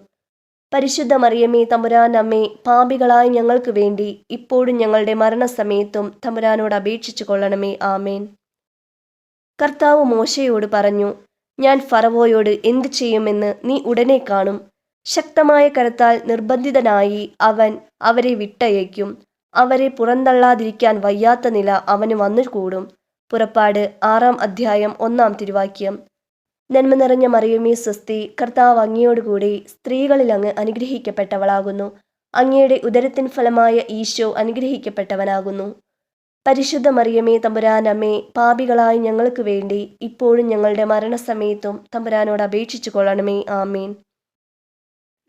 പരിശുദ്ധ മറിയമേ തമ്പുരാനമ്മേ, പാപികളായ ഞങ്ങൾക്ക് വേണ്ടി ഇപ്പോഴും ഞങ്ങളുടെ മരണസമയത്തും തമ്പുരാനോട് അപേക്ഷിച്ചു കൊള്ളണമേ. ആമേൻ. കർത്താവ് മോശയോട് പറഞ്ഞു, ഞാൻ ഫറവോയോട് എന്തു ചെയ്യുമെന്ന് നീ ഉടനെ കാണും. ശക്തമായ കരത്താൽ നിർബന്ധിതനായി അവൻ അവരെ വിട്ടയയ്ക്കും. അവരെ പുറന്തള്ളാതിരിക്കാൻ വയ്യാത്ത നില അവന് വന്നുകൂടും. പുറപ്പാട് 6-ാം അധ്യായം 1-ാം തിരുവാക്യം. നന്മ നിറഞ്ഞ മറിയമേ സ്വസ്തി, കർത്താവ് അങ്ങയോടുകൂടി സ്ത്രീകളിൽ അങ്ങ് അനുഗ്രഹിക്കപ്പെട്ടവളാകുന്നു. അങ്ങയുടെ ഉദരത്തിൻ ഫലമായ ഈശോ അനുഗ്രഹിക്കപ്പെട്ടവനാകുന്നു. പരിശുദ്ധ മറിയമേ തമ്പുരാനമ്മേ, പാപികളായ ഞങ്ങൾക്ക് വേണ്ടി ഇപ്പോഴും ഞങ്ങളുടെ മരണസമയത്തും തമ്പുരാനോട് അപേക്ഷിച്ചു കൊള്ളണമേ. ആമേൻ.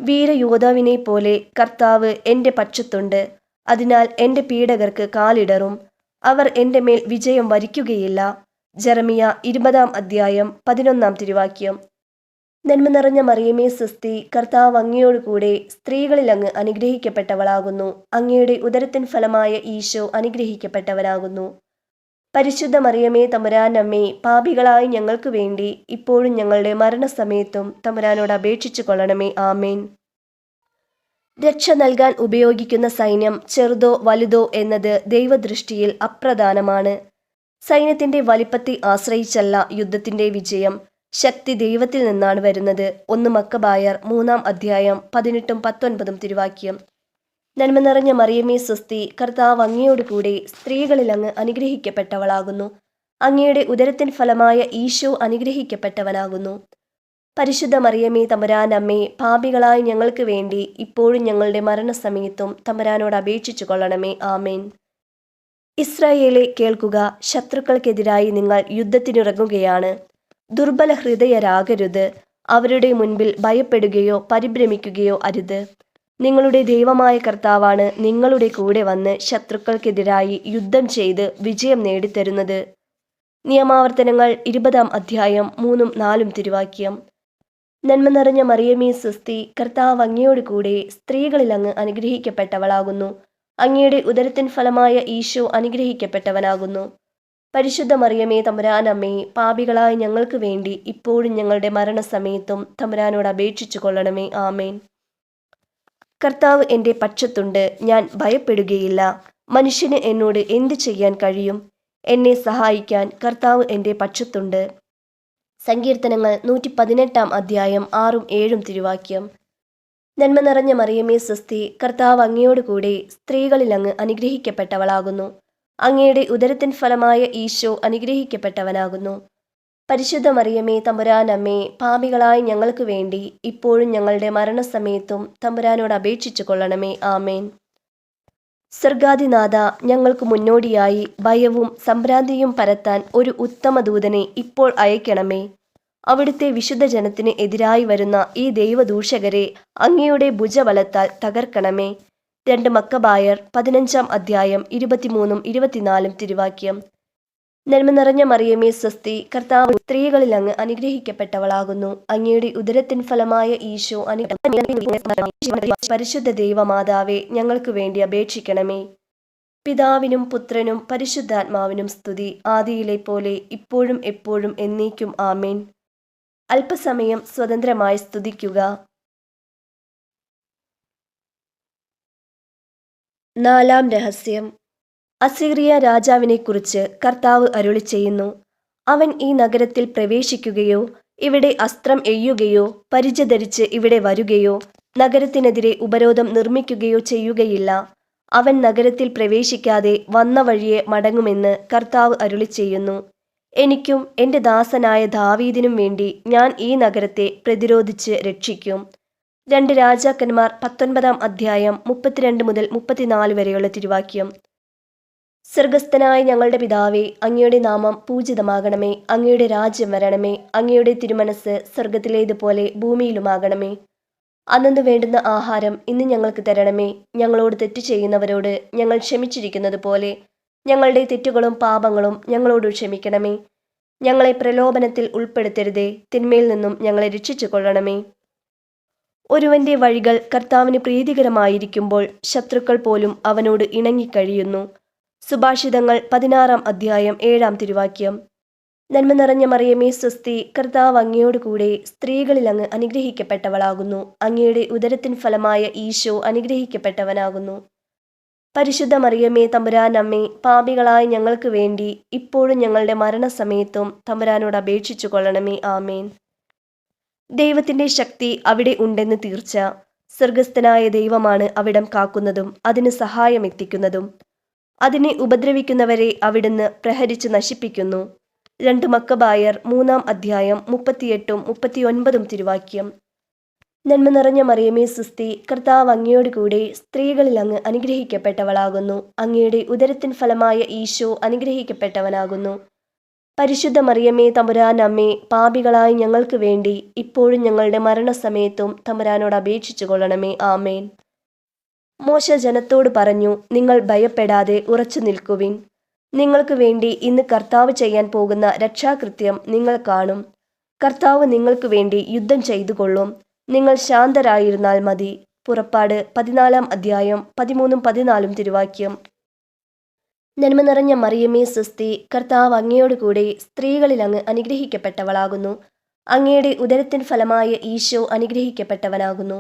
വീരയോദ്ധാവിനെ പോലെ കർത്താവ് എൻ്റെ പക്ഷത്തുണ്ട്. അതിനാൽ എൻ്റെ പീഡകർക്ക് കാലിടറും. അവർ എൻ്റെ മേൽ വിജയം വരിക്കുകയില്ല. ജെറമിയ 20-ാം അധ്യായം 11-ാം തിരുവാക്യം. നന്മ നിറഞ്ഞ മറിയമേ സ്വസ്തി, കർത്താവ് അങ്ങയോടുകൂടെ സ്ത്രീകളിൽ അങ്ങ് അനുഗ്രഹിക്കപ്പെട്ടവളാകുന്നു. അങ്ങയുടെ ഉദരത്തിൻ ഫലമായ ഈശോ അനുഗ്രഹിക്കപ്പെട്ടവനാകുന്നു. പരിശുദ്ധ മറിയമേ തമ്പുരാനമ്മേ, പാപികളായ ഞങ്ങൾക്ക് വേണ്ടി ഇപ്പോഴും ഞങ്ങളുടെ മരണസമയത്തും തമ്പുരാനോട് അപേക്ഷിച്ചു കൊള്ളണമേ. ആമേൻ. രക്ഷ നൽകാൻ ഉപയോഗിക്കുന്ന സൈന്യം ചെറുതോ വലുതോ എന്നത് ദൈവദൃഷ്ടിയിൽ അപ്രധാനമാണ്. സൈന്യത്തിന്റെ വലിപ്പത്തെ ആശ്രയിച്ചല്ല യുദ്ധത്തിന്റെ വിജയം. ശക്തി ദൈവത്തിൽ നിന്നാണ് വരുന്നത്. 1 മക്കബായർ 3-ാം അധ്യായം 18-19 തിരുവാക്യം. നന്മ നിറഞ്ഞ മറിയമേ സ്വസ്തി, കർത്താവ് അങ്ങയോടുകൂടെ സ്ത്രീകളിൽ അങ്ങ് അനുഗ്രഹിക്കപ്പെട്ടവളാകുന്നു. അങ്ങയുടെ ഉദരത്തിൻ ഫലമായ ഈശോ അനുഗ്രഹിക്കപ്പെട്ടവനാകുന്നു. പരിശുദ്ധ മറിയമേ തമ്പുരാനമ്മേ, പാപികളായ ഞങ്ങൾക്ക് വേണ്ടി ഇപ്പോഴും ഞങ്ങളുടെ മരണസമയത്തും തമ്പുരാനോട് അപേക്ഷിച്ചു കൊള്ളണമേ. ആമേൻ. ഇസ്രായേലെ കേൾക്കുക, ശത്രുക്കൾക്കെതിരായി നിങ്ങൾ യുദ്ധത്തിനിറങ്ങുകയാണ്. ദുർബല ഹൃദയരാകരുത്. അവരുടെ മുൻപിൽ ഭയപ്പെടുകയോ പരിഭ്രമിക്കുകയോ അരുത്. നിങ്ങളുടെ ദൈവമായ കർത്താവാണ് നിങ്ങളുടെ കൂടെ വന്ന് ശത്രുക്കൾക്കെതിരായി യുദ്ധം ചെയ്ത് വിജയം നേടിത്തരുന്നത്. നിയമാവർത്തനങ്ങൾ 20-ാം അധ്യായം 3-4 തിരുവാക്യം. നന്മ നിറഞ്ഞ മറിയമേ സ്വസ്തി, കർത്താവ് അങ്ങയോടുകൂടെ സ്ത്രീകളിൽ അങ്ങ് അനുഗ്രഹിക്കപ്പെട്ടവളാകുന്നു. അങ്ങയുടെ ഉദരത്തിൻ ഫലമായ ഈശോ അനുഗ്രഹിക്കപ്പെട്ടവനാകുന്നു. പരിശുദ്ധ മറിയമേ തമ്പുരാനമ്മേ, പാപികളായ ഞങ്ങൾക്ക് വേണ്ടി ഇപ്പോഴും ഞങ്ങളുടെ മരണസമയത്തും തമ്പുരാനോട് അപേക്ഷിച്ചു കൊള്ളണമേ. ആമേൻ. കർത്താവ് എൻ്റെ പക്ഷത്തുണ്ട്, ഞാൻ ഭയപ്പെടുകയില്ല. മനുഷ്യന് എന്നോട് എന്ത് ചെയ്യാൻ കഴിയും? എന്നെ സഹായിക്കാൻ കർത്താവ് എൻ്റെ പക്ഷത്തുണ്ട്. സങ്കീർത്തനങ്ങൾ 118-ാം അധ്യായം 6-7 തിരുവാക്യം. നന്മ നിറഞ്ഞ മറിയമേ സ്വസ്തി, കർത്താവ് അങ്ങയോടുകൂടെ സ്ത്രീകളിൽ അങ്ങ് അനുഗ്രഹിക്കപ്പെട്ടവളാകുന്നു. അങ്ങയുടെ ഉദരത്തിൻ ഫലമായ ഈശോ അനുഗ്രഹിക്കപ്പെട്ടവനാകുന്നു. പരിശുദ്ധ മറിയമേ തമ്പുരാനമ്മേ, പാപികളായ ഞങ്ങൾക്ക് വേണ്ടി ഇപ്പോഴും ഞങ്ങളുടെ മരണസമയത്തും തമ്പുരാനോട് അപേക്ഷിച്ചു കൊള്ളണമേ. ആമേൻ. സ്വർഗാധിനാഥ, ഞങ്ങൾക്ക് മുന്നോടിയായി ഭയവും സംഭ്രാന്തിയും പരത്താൻ ഒരു ഉത്തമ ദൂതനെ ഇപ്പോൾ അയക്കണമേ. അവിടുത്തെ വിശുദ്ധ ജനത്തിന് എതിരായി വരുന്ന ഈ ദൈവദൂഷകരെ അങ്ങയുടെ ഭുജബലത്താൽ തകർക്കണമേ. 2 മക്കബായർ 15-ാം അധ്യായം 23-24 തിരുവാക്യം. നന്മ നിറഞ്ഞ മറിയമേ സ്വസ്തി, കർത്താവ് സ്ത്രീകളിൽ അങ്ങ് അനുഗ്രഹിക്കപ്പെട്ടവളാകുന്നു. അങ്ങയുടെ ഉദരത്തിൻ ഫലമായ ഈശോ പരിശുദ്ധ ദൈവമാതാവേ, ഞങ്ങൾക്ക് വേണ്ടി അപേക്ഷിക്കണമേ. പിതാവിനും പുത്രനും പരിശുദ്ധാത്മാവിനും സ്തുതി, ആദിയിലെ പോലെ ഇപ്പോഴും എപ്പോഴും എന്നേക്കും. ആമേൻ. അല്പസമയം സ്വതന്ത്രമായി സ്തുതിക്കുക. 4-ാം രഹസ്യം. അസീറിയ രാജാവിനെക്കുറിച്ച് കർത്താവ് അരുളി ചെയ്യുന്നു. അവൻ ഈ നഗരത്തിൽ പ്രവേശിക്കുകയോ ഇവിടെ അസ്ത്രം എയ്യുകയോ പരിച ധരിച്ച് ഇവിടെ വരുകയോ നഗരത്തിനെതിരെ ഉപരോധം നിർമ്മിക്കുകയോ ചെയ്യുകയില്ല. അവൻ നഗരത്തിൽ പ്രവേശിക്കാതെ വന്ന വഴിയെ മടങ്ങുമെന്ന് കർത്താവ് അരുളി ചെയ്യുന്നു. എനിക്കും എൻ്റെ ദാസനായ ദാവീദിനും വേണ്ടി ഞാൻ ഈ നഗരത്തെ പ്രതിരോധിച്ച് രക്ഷിക്കും. 2 രാജാക്കന്മാർ 19-ാം അധ്യായം 32-34 തിരുവാക്യം. സ്വർഗസ്ഥനായ ഞങ്ങളുടെ പിതാവേ, അങ്ങയുടെ നാമം പൂജിതമാകണമേ. അങ്ങയുടെ രാജ്യം വരണമേ. അങ്ങയുടെ തിരുമനസ് സ്വർഗത്തിലേതുപോലെ ഭൂമിയിലുമാകണമേ. അന്നു വേണ്ടുന്ന ആഹാരം ഇന്ന് ഞങ്ങൾക്ക് തരണമേ. ഞങ്ങളോട് തെറ്റ് ചെയ്യുന്നവരോട് ഞങ്ങൾ ക്ഷമിച്ചിരിക്കുന്നത് പോലെ ഞങ്ങളുടെ തെറ്റുകളും പാപങ്ങളും ഞങ്ങളോട് ക്ഷമിക്കണമേ. ഞങ്ങളെ പ്രലോഭനത്തിൽ ഉൾപ്പെടുത്തരുതേ, തിന്മയിൽ നിന്നും ഞങ്ങളെ രക്ഷിച്ചു കൊള്ളണമേ. ഒരുവന്റെ വഴികൾ കർത്താവിന് പ്രീതികരമായിരിക്കുമ്പോൾ ശത്രുക്കൾ പോലും അവനോട് ഇണങ്ങിക്കഴിയുന്നു. സുഭാഷിതങ്ങൾ 16-ാം അധ്യായം 7-ാം തിരുവാക്യം. നന്മ നിറഞ്ഞ മറിയമേ സ്വസ്തി, കർത്താവ് അങ്ങയോടുകൂടെ സ്ത്രീകളിൽ അങ്ങ് അനുഗ്രഹിക്കപ്പെട്ടവളാകുന്നു. അങ്ങയുടെ ഉദരത്തിൻ ഫലമായ ഈശോ അനുഗ്രഹിക്കപ്പെട്ടവനാകുന്നു. പരിശുദ്ധ മറിയമേ തമ്പുരാനമ്മേ, പാപികളായ ഞങ്ങൾക്ക് വേണ്ടി ഇപ്പോഴും ഞങ്ങളുടെ മരണസമയത്തും തമ്പുരാനോട് അപേക്ഷിച്ചു കൊള്ളണമേ. ആമേൻ. ദൈവത്തിന്റെ ശക്തി അവിടെ ഉണ്ടെന്ന് തീർച്ച. സ്വർഗസ്ഥനായ ദൈവമാണ് അവിടം കാക്കുന്നതും അതിന് സഹായം എത്തിക്കുന്നതും. അതിനെ ഉപദ്രവിക്കുന്നവരെ അവിടുന്ന് പ്രഹരിച്ച് നശിപ്പിക്കുന്നു. 2 മക്കബായർ 3-ാം അധ്യായം 38-39 തിരുവാക്യം. നന്മ നിറഞ്ഞ മറിയമേ സുസ്തി, കർത്താവ് അങ്ങയോട് കൂടെ സ്ത്രീകളിൽ അങ്ങ് അനുഗ്രഹിക്കപ്പെട്ടവളാകുന്നു. അങ്ങയുടെ ഉദരത്തിൻ ഫലമായ ഈശോ അനുഗ്രഹിക്കപ്പെട്ടവനാകുന്നു. പരിശുദ്ധ മറിയമേ തമ്പുരാൻ അമ്മേ, പാപികളായ ഞങ്ങൾക്ക് വേണ്ടി ഇപ്പോഴും ഞങ്ങളുടെ മരണസമയത്തും തമ്പുരാനോട് അപേക്ഷിച്ചു കൊള്ളണമേ. ആമേൻ. മോശ ജനത്തോട് പറഞ്ഞു, നിങ്ങൾ ഭയപ്പെടാതെ ഉറച്ചു നിൽക്കുവിൻ. നിങ്ങൾക്ക് വേണ്ടി ഇന്ന് കർത്താവ് ചെയ്യാൻ പോകുന്ന രക്ഷാകൃത്യം നിങ്ങൾ കാണും. കർത്താവ് നിങ്ങൾക്ക് വേണ്ടി യുദ്ധം ചെയ്തു കൊള്ളും. നിങ്ങൾ ശാന്തരായിരുന്നാൽ മതി. പുറപ്പാട് 14-ാം അധ്യായം 13-14 തിരുവാക്യം. നന്മ നിറഞ്ഞ മറിയമേ സുസ്തി, കർത്താവ് അങ്ങയോട് കൂടെ സ്ത്രീകളിൽ അങ്ങ് അനുഗ്രഹിക്കപ്പെട്ടവളാകുന്നു. അങ്ങയുടെ ഉദരത്തിൻ ഫലമായ ഈശോ അനുഗ്രഹിക്കപ്പെട്ടവനാകുന്നു.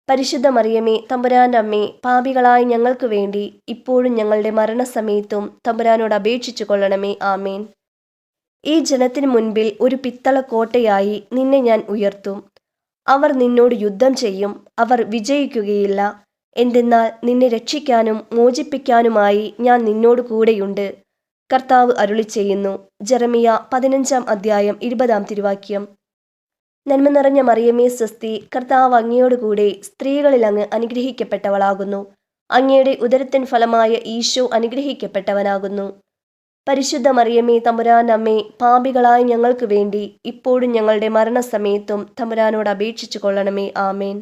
പരിശുദ്ധ മറിയമേ തമ്പുരാൻ്റെ അമ്മേ, പാപികളായ ഞങ്ങൾക്ക് വേണ്ടി ഇപ്പോഴും ഞങ്ങളുടെ മരണസമയത്തും തമ്പുരാനോട് അപേക്ഷിച്ചു കൊള്ളണമേ. ആമേൻ. ഈ ജനത്തിനു മുൻപിൽ ഒരു പിത്തള കോട്ടയായി നിന്നെ ഞാൻ ഉയർത്തും. അവർ നിന്നോട് യുദ്ധം ചെയ്യും, അവർ വിജയിക്കുകയില്ല. എന്തെന്നാൽ നിന്നെ രക്ഷിക്കാനും മോചിപ്പിക്കാനുമായി ഞാൻ നിന്നോട് കൂടെയുണ്ട്. കർത്താവ് അരുളിച്ചെയ്യുന്നു. ജെറമിയ 15-ാം അധ്യായം 20-ാം തിരുവാക്യം. നന്മ നിറഞ്ഞ മറിയമേ സ്വസ്തി, കർത്താവ് അങ്ങയോട് കൂടെ സ്ത്രീകളിൽ അങ്ങ് അനുഗ്രഹിക്കപ്പെട്ടവളാകുന്നു. അങ്ങയുടെ ഉദരത്തിൻ ഫലമായ ഈശോ അനുഗ്രഹിക്കപ്പെട്ടവനാകുന്നു. പരിശുദ്ധ മറിയമേ തമ്പുരാൻ അമ്മേ, പാപികളായ ഞങ്ങൾക്ക് വേണ്ടി ഇപ്പോഴും ഞങ്ങളുടെ മരണസമയത്തും തമ്പുരാനോട് അപേക്ഷിച്ചു കൊള്ളണമേ. ആമേൻ.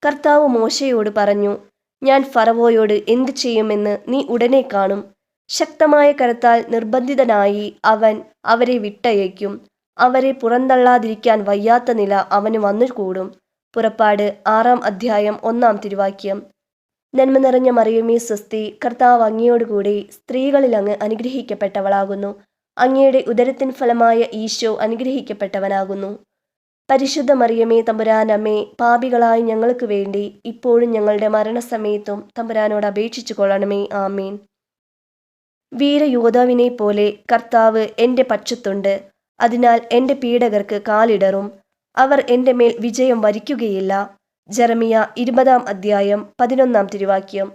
കർത്താവ് മോശയോട് പറഞ്ഞു, ഞാൻ ഫറവോയോട് എന്തു ചെയ്യുമെന്ന് നീ ഉടനെ കാണും. ശക്തമായ കരത്താൽ നിർബന്ധിതനായി അവൻ അവരെ വിട്ടയയ്ക്കും. അവരെ പുറന്തള്ളാതിരിക്കാൻ വയ്യാത്ത നില അവന് വന്നുകൂടും. പുറപ്പാട് 6-ാം അധ്യായം 1-ാം തിരുവാക്യം. നന്മ നിറഞ്ഞ മറിയമേ സ്വസ്തി, കർത്താവ് അങ്ങയോടുകൂടി സ്ത്രീകളിൽ അങ്ങ് അനുഗ്രഹിക്കപ്പെട്ടവളാകുന്നു. അങ്ങയുടെ ഉദരത്തിൻ ഫലമായ ഈശോ അനുഗ്രഹിക്കപ്പെട്ടവനാകുന്നു. പരിശുദ്ധ മറിയമേ തമ്പുരാൻ അമ്മേ, പാപികളായ ഞങ്ങൾക്ക് വേണ്ടി ഇപ്പോഴും ഞങ്ങളുടെ മരണസമയത്തും തമ്പുരാനോട് അപേക്ഷിച്ചു കൊള്ളണമേ. ആമീൻ. വീരയോദ്ധാവിനെ പോലെ കർത്താവ് എൻ്റെ പക്ഷത്തുണ്ട്. അതിനാൽ എൻ്റെ പീഡകർക്ക് കാലിടറും. അവർ എൻ്റെ മേൽ വിജയം വരിക്കുകയില്ല. ജെറമിയ 20-ാം അധ്യായം 11-ാം തിരുവാക്യം.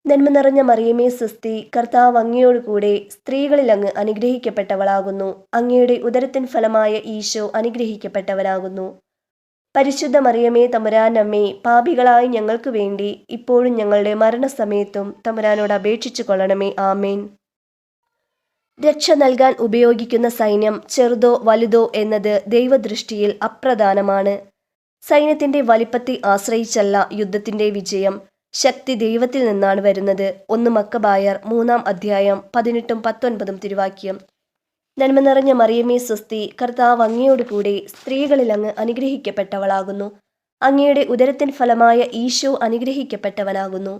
നന്മ നിറഞ്ഞ മറിയമേ സ്വസ്തി, കർത്താവ് അങ്ങയോടുകൂടെ സ്ത്രീകളിൽ അങ്ങ് അനുഗ്രഹിക്കപ്പെട്ടവളാകുന്നു. അങ്ങയുടെ ഉദരത്തിൻ ഫലമായ ഈശോ അനുഗ്രഹിക്കപ്പെട്ടവനാകുന്നു. പരിശുദ്ധ മറിയമേ തമ്പുരാൻ അമ്മേ, പാപികളായ ഞങ്ങൾക്ക് വേണ്ടി ഇപ്പോഴും ഞങ്ങളുടെ മരണസമയത്തും തമ്പുരാനോട് അപേക്ഷിച്ചു കൊള്ളണമേ. ആമേൻ. രക്ഷ നൽകാൻ ഉപയോഗിക്കുന്ന സൈന്യം ചെറുതോ വലുതോ എന്നത് ദൈവദൃഷ്ടിയിൽ അപ്രധാനമാണ്. സൈന്യത്തിന്റെ വലിപ്പത്തെ ആശ്രയിച്ചല്ല യുദ്ധത്തിന്റെ വിജയം. ശക്തി ദൈവത്തിൽ നിന്നാണ് വരുന്നത്. 1 മക്കബായർ 3-ാം അധ്യായം 18-19 തിരുവാക്യം. നന്മ നിറഞ്ഞ മറിയമേ സ്വസ്തി, കർത്താവ് അങ്ങയോടുകൂടെ സ്ത്രീകളിൽ അങ്ങ് അനുഗ്രഹിക്കപ്പെട്ടവളാകുന്നു. അങ്ങയുടെ ഉദരത്തിൻ ഫലമായ ഈശോ അനുഗ്രഹിക്കപ്പെട്ടവനാകുന്നു.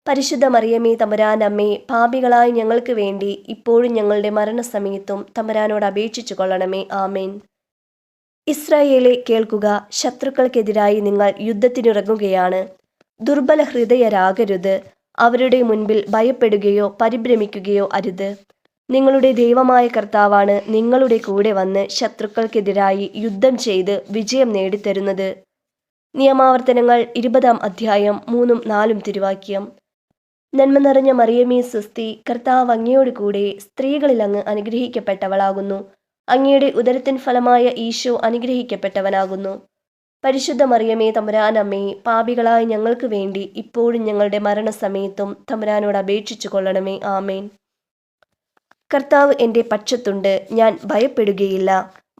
പരിശുദ്ധ മറിയമേ തമ്പുരാൻ അമ്മേ, പാപികളായ ഞങ്ങൾക്ക് വേണ്ടി ഇപ്പോഴും ഞങ്ങളുടെ മരണസമയത്തും തമ്പുരാനോട് അപേക്ഷിച്ചു കൊള്ളണമേ. ആമേൻ. ഇസ്രായേലെ കേൾക്കുക, ശത്രുക്കൾക്കെതിരായി നിങ്ങൾ യുദ്ധത്തിനിറങ്ങുകയാണ്. ദുർബല ഹൃദയരാകരുത്. അവരുടെ മുൻപിൽ ഭയപ്പെടുകയോ പരിഭ്രമിക്കുകയോ അരുത്. നിങ്ങളുടെ ദൈവമായ കർത്താവാണ് നിങ്ങളുടെ കൂടെ വന്ന് ശത്രുക്കൾക്കെതിരായി യുദ്ധം ചെയ്ത് വിജയം നേടിത്തരുന്നത്. നിയമാവർത്തനങ്ങൾ 20-ാം അധ്യായം 3-4 തിരുവാക്യം. നന്മ നിറഞ്ഞ മറിയമേ സ്വസ്തി, കർത്താവ് അങ്ങയോടുകൂടെ സ്ത്രീകളിൽ അങ്ങ് അനുഗ്രഹിക്കപ്പെട്ടവളാകുന്നു. അങ്ങയുടെ ഉദരത്തിൻ ഫലമായ ഈശോ അനുഗ്രഹിക്കപ്പെട്ടവനാകുന്നു. പരിശുദ്ധ മറിയമേ തമ്പുരാൻ അമ്മേ, പാപികളായ ഞങ്ങൾക്ക് വേണ്ടി ഇപ്പോഴും ഞങ്ങളുടെ മരണസമയത്തും തമ്പുരാനോട് അപേക്ഷിച്ചു കൊള്ളണമേ. ആമേൻ. കർത്താവ് എൻ്റെ പക്ഷത്തുണ്ട്, ഞാൻ ഭയപ്പെടുകയില്ല.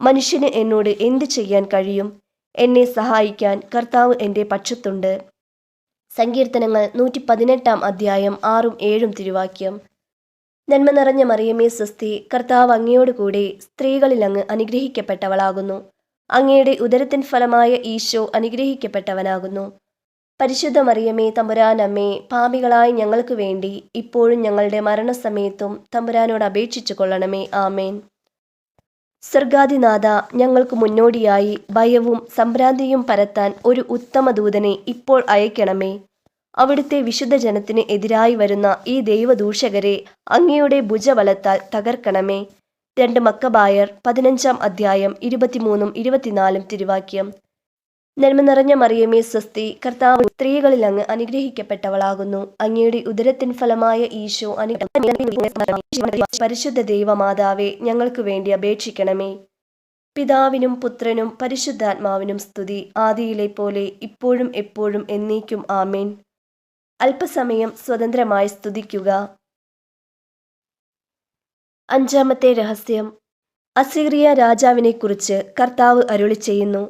മനുഷ്യന് എന്നോട് എന്ത് ചെയ്യാൻ കഴിയും? എന്നെ സഹായിക്കാൻ കർത്താവ് എൻ്റെ പക്ഷത്തുണ്ട്. സങ്കീർത്തനങ്ങൾ 118-ാം അധ്യായം 6-7 തിരുവാക്യം. നന്മ നിറഞ്ഞ മറിയമേ സ്വസ്തി, കർത്താവ് അങ്ങയോടുകൂടെ സ്ത്രീകളിൽ അങ്ങ് അനുഗ്രഹിക്കപ്പെട്ടവളാകുന്നു. അങ്ങയുടെ ഉദരത്തിൻ ഫലമായ ഈശോ അനുഗ്രഹിക്കപ്പെട്ടവനാകുന്നു. പരിശുദ്ധ മറിയമേ തമ്പുരാൻ അമ്മേ, പാപികളായ ഞങ്ങൾക്ക് വേണ്ടി ഇപ്പോഴും ഞങ്ങളുടെ മരണസമയത്തും തമ്പുരാനോട് അപേക്ഷിച്ചു കൊള്ളണമേ. ആമേൻ. സ്വർഗാധിനാഥ, ഞങ്ങൾക്ക് മുന്നോടിയായി ഭയവും സംഭ്രാന്തിയും പരത്താൻ ഒരു ഉത്തമ ദൂതനെ ഇപ്പോൾ അയക്കണമേ. അവിടുത്തെ വിശുദ്ധ ജനത്തിന് എതിരായി വരുന്ന ഈ ദൈവദൂഷകരെ അങ്ങയുടെ ഭുജബലത്താൽ തകർക്കണമേ. 2 മക്കബായർ 15-ാം അധ്യായം 23-24 തിരുവാക്യം. നന്മ നിറഞ്ഞ മറിയമേ സ്വസ്തി, കർത്താവ് സ്ത്രീകളിൽ അങ്ങ് അനുഗ്രഹിക്കപ്പെട്ടവളാകുന്നു. അങ്ങയുടെ ഉദരത്തിൻ ഫലമായ ഈശോ പരിശുദ്ധ ദൈവമാതാവേ, ഞങ്ങൾക്ക് വേണ്ടി അപേക്ഷിക്കണമേ. പിതാവിനും പുത്രനും പരിശുദ്ധാത്മാവിനും സ്തുതി, ആദിയിലെ പോലെ ഇപ്പോഴും എപ്പോഴും എന്നേക്കും ആമേൻ. അല്പസമയം സ്വതന്ത്രമായി സ്തുതിക്കുക. 5-ാമത്തെ രഹസ്യം. അസീറിയ രാജാവിനെക്കുറിച്ച് കർത്താവ് അരുളി ചെയ്യുന്നു.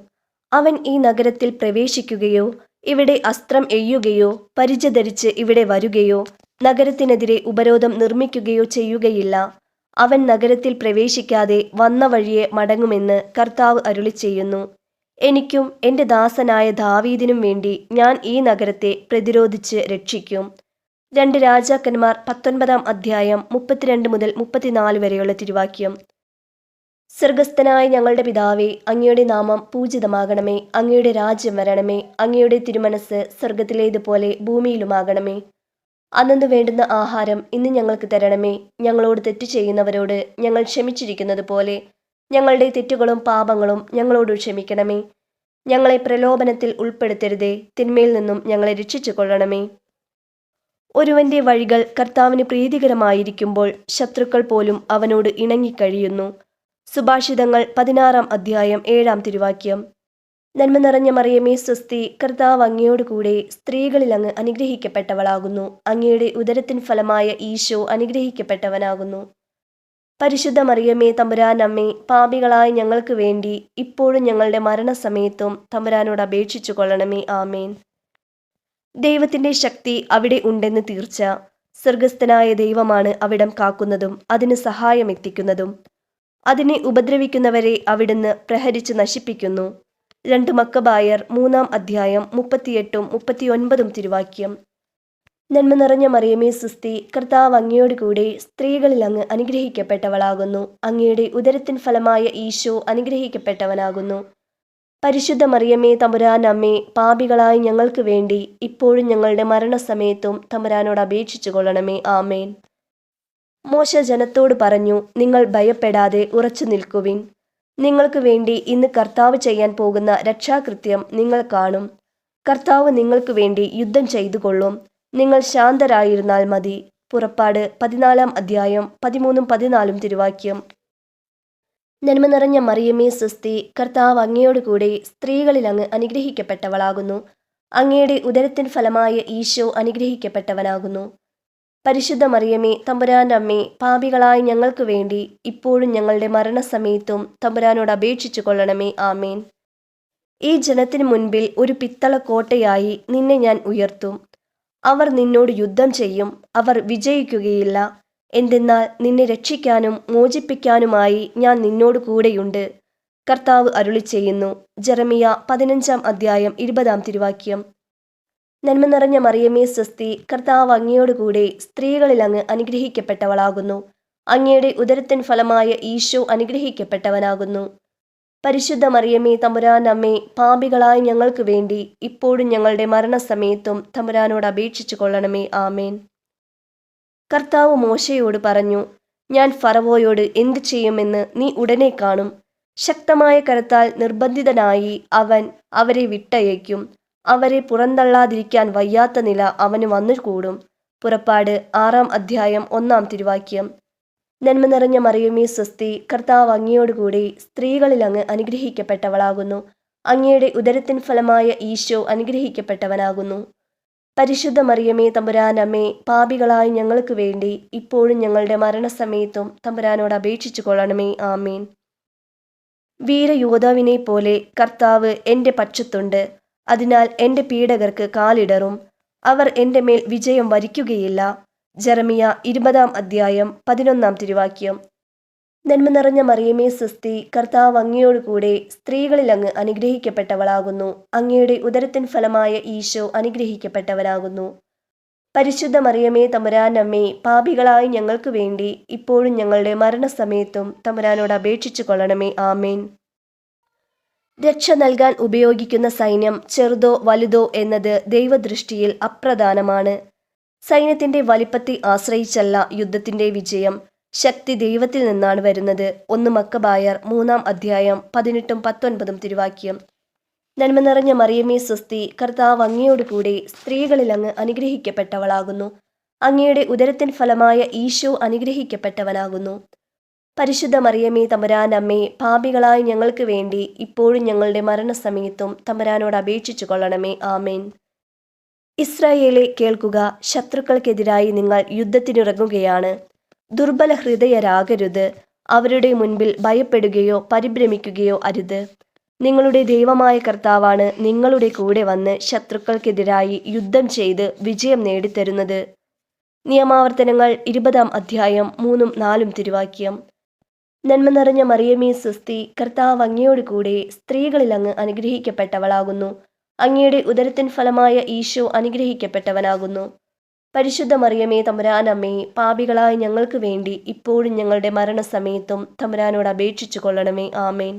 അവൻ ഈ നഗരത്തിൽ പ്രവേശിക്കുകയോ ഇവിടെ അസ്ത്രം എയ്യുകയോ പരിച ധരിച്ച് ഇവിടെ വരുകയോ നഗരത്തിനെതിരെ ഉപരോധം നിർമ്മിക്കുകയോ ചെയ്യുകയില്ല. അവൻ നഗരത്തിൽ പ്രവേശിക്കാതെ വന്ന വഴിയെ മടങ്ങുമെന്ന് കർത്താവ് അരുളി ചെയ്യുന്നു. എനിക്കും എൻ്റെ ദാസനായ ദാവീദിനും വേണ്ടി ഞാൻ ഈ നഗരത്തെ പ്രതിരോധിച്ച് രക്ഷിക്കും. 2 രാജാക്കന്മാർ 19-ാം അധ്യായം 32 മുതൽ 34 വരെയുള്ള തിരുവാക്യം. സ്വർഗസ്ഥനായ ഞങ്ങളുടെ പിതാവേ, അങ്ങയുടെ നാമം പൂജിതമാകണമേ. അങ്ങയുടെ രാജ്യം വരണമേ. അങ്ങയുടെ തിരുമനസ് സ്വർഗത്തിലേതുപോലെ ഭൂമിയിലുമാകണമേ. അന്നു വേണ്ടുന്ന ആഹാരം ഇന്ന് ഞങ്ങൾക്ക് തരണമേ. ഞങ്ങളോട് തെറ്റ് ചെയ്യുന്നവരോട് ഞങ്ങൾ ക്ഷമിച്ചിരിക്കുന്നത് പോലെ ഞങ്ങളുടെ തെറ്റുകളും പാപങ്ങളും ഞങ്ങളോട് ക്ഷമിക്കണമേ. ഞങ്ങളെ പ്രലോഭനത്തിൽ ഉൾപ്പെടുത്തരുതേ, തിന്മയിൽ നിന്നും ഞങ്ങളെ രക്ഷിച്ചു കൊള്ളണമേ. ഒരുവന്റെ വഴികൾ കർത്താവിന് പ്രീതികരമായിരിക്കുമ്പോൾ ശത്രുക്കൾ പോലും അവനോട് ഇണങ്ങിക്കഴിയുന്നു. സുഭാഷിതങ്ങൾ 16-ാം അധ്യായം 7-ാം തിരുവാക്യം. നന്മ നിറഞ്ഞ മറിയമേ സ്വസ്തി, കർത്താവ് അങ്ങയോട് കൂടെ സ്ത്രീകളിൽ അങ്ങ് അനുഗ്രഹിക്കപ്പെട്ടവളാകുന്നു. അങ്ങയുടെ ഉദരത്തിൻ ഫലമായ ഈശോ അനുഗ്രഹിക്കപ്പെട്ടവനാകുന്നു. പരിശുദ്ധ മറിയമേ തമ്പുരാനമ്മേ, പാപികളായ ഞങ്ങൾക്ക് വേണ്ടി ഇപ്പോഴും ഞങ്ങളുടെ മരണസമയത്തും തമ്പുരാനോട് അപേക്ഷിച്ചു കൊള്ളണമേ. ആമേൻ. ദൈവത്തിന്റെ ശക്തി അവിടെ ഉണ്ടെന്ന് തീർച്ച. സ്വർഗസ്ഥനായ ദൈവമാണ് അവിടം കാക്കുന്നതും അതിന് സഹായം എത്തിക്കുന്നതും. അതിനെ ഉപദ്രവിക്കുന്നവരെ അവിടുന്ന് പ്രഹരിച്ച് നശിപ്പിക്കുന്നു. 2 മക്കബായർ 3-ാം അധ്യായം 38-39 തിരുവാക്യം. നന്മ നിറഞ്ഞ മറിയമേ സുസ്തി, കർത്താവ് അങ്ങയോട് കൂടെ സ്ത്രീകളിൽ അങ്ങ് അനുഗ്രഹിക്കപ്പെട്ടവളാകുന്നു. അങ്ങയുടെ ഉദരത്തിൻ ഫലമായ ഈശോ അനുഗ്രഹിക്കപ്പെട്ടവനാകുന്നു. പരിശുദ്ധ മറിയമേ തമ്പുരാനമ്മേ, പാപികളായ ഞങ്ങൾക്ക് വേണ്ടി ഇപ്പോഴും ഞങ്ങളുടെ മരണസമയത്തും തമ്പുരാനോട് അപേക്ഷിച്ചു കൊള്ളണമേ. ആമേൻ. മോശ ജനത്തോട് പറഞ്ഞു, നിങ്ങൾ ഭയപ്പെടാതെ ഉറച്ചു നിൽക്കുവിൻ. നിങ്ങൾക്ക് വേണ്ടി ഇന്ന് കർത്താവ് ചെയ്യാൻ പോകുന്ന രക്ഷാകൃത്യം നിങ്ങൾ കാണും. കർത്താവ് നിങ്ങൾക്ക് വേണ്ടി യുദ്ധം ചെയ്തു കൊള്ളും. നിങ്ങൾ ശാന്തരായിരുന്നാൽ മതി. പുറപ്പാട് 14-ാം അധ്യായം 13-14 തിരുവാക്യം. നന്മ നിറഞ്ഞ മറിയമേ സ്വസ്തി, കർത്താവ് അങ്ങയോട് കൂടെ സ്ത്രീകളിൽ അങ്ങ് അനുഗ്രഹിക്കപ്പെട്ടവളാകുന്നു. അങ്ങയുടെ ഉദരത്തിൻ ഫലമായ ഈശോ അനുഗ്രഹിക്കപ്പെട്ടവനാകുന്നു. പരിശുദ്ധ മറിയമേ തമ്പുരാൻ്റെ അമ്മേ, പാപികളായ ഞങ്ങൾക്ക് വേണ്ടി ഇപ്പോഴും ഞങ്ങളുടെ മരണസമയത്തും തമ്പുരാനോട് അപേക്ഷിച്ചു കൊള്ളണമേ. ആമേൻ. ഈ ജനത്തിനു മുൻപിൽ ഒരു പിത്തള കോട്ടയായി നിന്നെ ഞാൻ ഉയർത്തും. അവർ നിന്നോട് യുദ്ധം ചെയ്യും, അവർ വിജയിക്കുകയില്ല. എന്തെന്നാൽ നിന്നെ രക്ഷിക്കാനും മോചിപ്പിക്കാനുമായി ഞാൻ നിന്നോട് കൂടെയുണ്ട്. കർത്താവ് അരുളി ചെയ്യുന്നു. ജെറമിയ 15-ാം അധ്യായം 20-ാം തിരുവാക്യം. നന്മ നിറഞ്ഞ മറിയമേ സ്വസ്തി, കർത്താവ് അങ്ങയോട് കൂടെ സ്ത്രീകളിൽ അങ്ങ് അനുഗ്രഹിക്കപ്പെട്ടവളാകുന്നു. അങ്ങയുടെ ഉദരത്തിൻ ഫലമായ ഈശോ അനുഗ്രഹിക്കപ്പെട്ടവനാകുന്നു. പരിശുദ്ധ മറിയമേ തമ്പുരാൻ്റെ അമ്മേ, പാപികളായ ഞങ്ങൾക്ക് വേണ്ടി ഇപ്പോഴും ഞങ്ങളുടെ മരണസമയത്തും തമ്പുരാനോട് അപേക്ഷിച്ചു കൊള്ളണമേ. ആമേൻ. കർത്താവ് മോശയോട് പറഞ്ഞു, ഞാൻ ഫറവോയോട് എന്തു ചെയ്യുമെന്ന് നീ ഉടനെ കാണും. ശക്തമായ കരത്താൽ നിർബന്ധിതനായി അവൻ അവരെ വിട്ടയയ്ക്കും. അവരെ പുറന്തള്ളാതിരിക്കാൻ വയ്യാത്ത നില അവന് വന്നുകൂടും. പുറപ്പാട് 6-ാം അധ്യായം 1-ാം തിരുവാക്യം. നന്മ നിറഞ്ഞ മറിയമേ സ്വസ്തി, കർത്താവ് അങ്ങയോടുകൂടി സ്ത്രീകളിൽ അങ്ങ് അനുഗ്രഹിക്കപ്പെട്ടവളാകുന്നു. അങ്ങയുടെ ഉദരത്തിൻ ഫലമായ ഈശോ അനുഗ്രഹിക്കപ്പെട്ടവനാകുന്നു. പരിശുദ്ധ മറിയമേ തമ്പുരാനമ്മേ, പാപികളായ ഞങ്ങൾക്ക് വേണ്ടി ഇപ്പോഴും ഞങ്ങളുടെ മരണസമയത്തും തമ്പുരാനോട് അപേക്ഷിച്ചു കൊള്ളണമേ. ആമേൻ. വീരയോദ്ധാവിനെ പോലെ കർത്താവ് എൻ്റെ പക്ഷത്തുണ്ട്. അതിനാൽ എൻ്റെ പീഡകർക്ക് കാലിടറും. അവർ എൻ്റെ മേൽ വിജയം വരിക്കുകയില്ല. ജെറമിയ 20-ാം അധ്യായം 11-ാം തിരുവാക്യം. നന്മ നിറഞ്ഞ മറിയമേ സ്വസ്തി, കർത്താവ് അങ്ങയോടുകൂടെ സ്ത്രീകളിൽ അങ്ങ് അനുഗ്രഹിക്കപ്പെട്ടവളാകുന്നു. അങ്ങയുടെ ഉദരത്തിൻ ഫലമായ ഈശോ അനുഗ്രഹിക്കപ്പെട്ടവനാകുന്നു. പരിശുദ്ധ മറിയമേ തമ്പുരാനമ്മേ, പാപികളായ ഞങ്ങൾക്ക് വേണ്ടി ഇപ്പോഴും ഞങ്ങളുടെ മരണസമയത്തും തമ്പുരാനോട് അപേക്ഷിച്ചു കൊള്ളണമേ. ആമേൻ. രക്ഷ നൽകാൻ ഉപയോഗിക്കുന്ന സൈന്യം ചെറുതോ വലുതോ എന്നത് ദൈവദൃഷ്ടിയിൽ അപ്രധാനമാണ്. സൈന്യത്തിന്റെ വലിപ്പത്തെ ആശ്രയിച്ചല്ല യുദ്ധത്തിന്റെ വിജയം, ശക്തി ദൈവത്തിൽ നിന്നാണ് വരുന്നത്. 1 മക്കബായർ 3-ാം അധ്യായം 18-19 തിരുവാക്യം. നന്മ നിറഞ്ഞ മറിയമേ സ്വസ്തി, കർത്താവ് അങ്ങയോട് കൂടെ സ്ത്രീകളിൽ അങ്ങ് അനുഗ്രഹിക്കപ്പെട്ടവളാകുന്നു. അങ്ങയുടെ ഉദരത്തിൻ ഫലമായ ഈശോ അനുഗ്രഹിക്കപ്പെട്ടവനാകുന്നു. പരിശുദ്ധ മറിയമേ തമ്പുരാനമ്മേ, പാപികളായ ഞങ്ങൾക്ക് വേണ്ടി ഇപ്പോഴും ഞങ്ങളുടെ മരണസമയത്തും തമ്പുരാനോട് അപേക്ഷിച്ചു കൊള്ളണമേ. ആമേൻ. ഇസ്രായേലെ കേൾക്കുക, ശത്രുക്കൾക്കെതിരായി നിങ്ങൾ യുദ്ധത്തിനിറങ്ങുകയാണ്. ദുർബല ഹൃദയരാകരുത്. അവരുടെ മുൻപിൽ ഭയപ്പെടുകയോ പരിഭ്രമിക്കുകയോ അരുത്. നിങ്ങളുടെ ദൈവമായ കർത്താവാണ് നിങ്ങളുടെ കൂടെ വന്ന് ശത്രുക്കൾക്കെതിരായി യുദ്ധം ചെയ്ത് വിജയം നേടിത്തരുന്നത്. നിയമാവർത്തനങ്ങൾ 20-ാം അധ്യായം 3-4 തിരുവാക്യം. നന്മ നിറഞ്ഞ മറിയമേ സ്വസ്തി, കർത്താവ് അങ്ങയോട് കൂടെ സ്ത്രീകളിൽ അങ്ങ് അനുഗ്രഹിക്കപ്പെട്ടവളാകുന്നു. അങ്ങയുടെ ഉദരത്തിൻ ഫലമായ ഈശോ അനുഗ്രഹിക്കപ്പെട്ടവനാകുന്നു. പരിശുദ്ധ മറിയമേ തമ്പുരാനമ്മേ, പാപികളായ ഞങ്ങൾക്ക് വേണ്ടി ഇപ്പോഴും ഞങ്ങളുടെ മരണസമയത്തും തമ്പുരാനോട് അപേക്ഷിച്ചു കൊള്ളണമേ. ആമേൻ.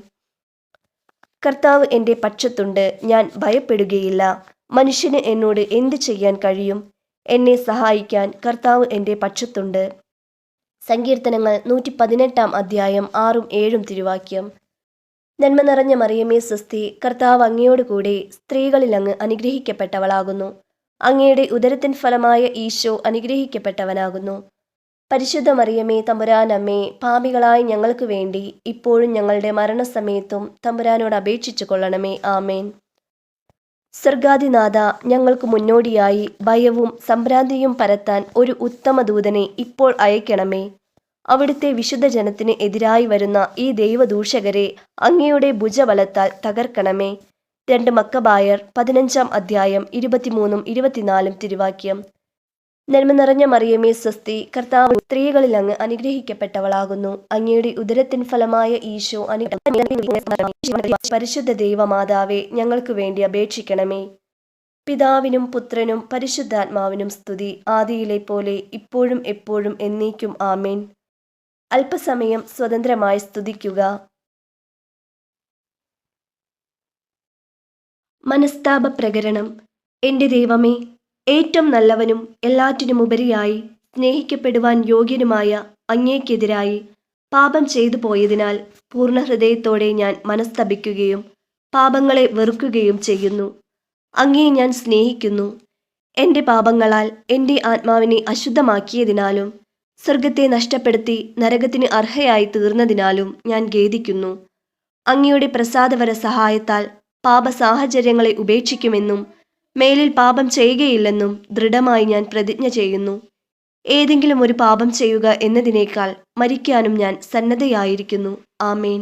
കർത്താവ് എൻ്റെ പക്ഷത്തുണ്ട്, ഞാൻ ഭയപ്പെടുകയില്ല. മനുഷ്യന് എന്നോട് എന്ത് ചെയ്യാൻ കഴിയും? എന്നെ സഹായിക്കാൻ കർത്താവ് എൻ്റെ പക്ഷത്തുണ്ട്. സങ്കീർത്തനങ്ങൾ 118-ാം അധ്യായം 6-7 തിരുവാക്യം. നന്മ നിറഞ്ഞ മറിയമേ സ്വസ്തി, കർത്താവ് അങ്ങയോട് കൂടെ സ്ത്രീകളിൽ അങ്ങ് അനുഗ്രഹിക്കപ്പെട്ടവളാകുന്നു. അങ്ങയുടെ ഉദരത്തിൻ ഫലമായ ഈശോ അനുഗ്രഹിക്കപ്പെട്ടവനാകുന്നു. പരിശുദ്ധ മറിയമേ തമ്പുരാനമ്മേ, പാപികളായ ഞങ്ങൾക്ക് വേണ്ടി ഇപ്പോഴും ഞങ്ങളുടെ മരണസമയത്തും തമ്പുരാനോട് അപേക്ഷിച്ചു കൊള്ളണമേ. ആമേൻ. സ്വർഗാധിനാഥ, ഞങ്ങൾക്ക് മുന്നോടിയായി ഭയവും സംഭ്രാന്തിയും പരത്താൻ ഒരു ഉത്തമ ദൂതനെ ഇപ്പോൾ അയക്കണമേ. അവിടുത്തെ വിശുദ്ധ ജനത്തിന് എതിരായി വരുന്ന ഈ ദൈവദൂഷകരെ അങ്ങയുടെ ഭുജബലത്താൽ തകർക്കണമേ. 2 മക്കബായർ 15-ാം അധ്യായം 23-24 തിരുവാക്യം. നന്മ നിറഞ്ഞ മറിയമേ സ്വസ്തി, കർത്താവ് സ്ത്രീകളിൽ അങ്ങ് അനുഗ്രഹിക്കപ്പെട്ടവളാകുന്നു. അങ്ങയുടെ ഉദരത്തിൻ ഫലമായ ഈശോ പരിശുദ്ധ ദൈവമാതാവേ, ഞങ്ങൾക്ക് വേണ്ടി അപേക്ഷിക്കണമേ. പിതാവിനും പുത്രനും പരിശുദ്ധാത്മാവിനും സ്തുതി, ആദിയിലെ പോലെ ഇപ്പോഴും എപ്പോഴും എന്നേക്കും. ആമേൻ. അല്പസമയം സ്വതന്ത്രമായി സ്തുതിക്കുക. മനസ്താപ പ്രകരണം. എൻ്റെ ദൈവമേ, ഏറ്റവും നല്ലവനും എല്ലാറ്റിനുമുപരിയായി സ്നേഹിക്കപ്പെടുവാൻ യോഗ്യനുമായ അങ്ങേക്കെതിരായി പാപം ചെയ്തു പോയതിനാൽ പൂർണ്ണ ഹൃദയത്തോടെ ഞാൻ മനസ്തപിക്കുകയും പാപങ്ങളെ വെറുക്കുകയും ചെയ്യുന്നു. അങ്ങയെ ഞാൻ സ്നേഹിക്കുന്നു. എൻ്റെ പാപങ്ങളാൽ എൻ്റെ ആത്മാവിനെ അശുദ്ധമാക്കിയതിനാലും സ്വർഗത്തെ നഷ്ടപ്പെടുത്തി നരകത്തിന് അർഹയായി തീർന്നതിനാലും ഞാൻ ഖേദിക്കുന്നു. അങ്ങയുടെ പ്രസാദവര സഹായത്താൽ പാപസാഹചര്യങ്ങളെ ഉപേക്ഷിക്കുമെന്നും മേലിൽ പാപം ചെയ്യുകയില്ലെന്നും ദൃഢമായി ഞാൻ പ്രതിജ്ഞ ചെയ്യുന്നു. ഏതെങ്കിലും ഒരു പാപം ചെയ്യുക എന്നതിനേക്കാൾ മരിക്കാനും ഞാൻ സന്നദ്ധയായിരിക്കുന്നു. ആമേൻ.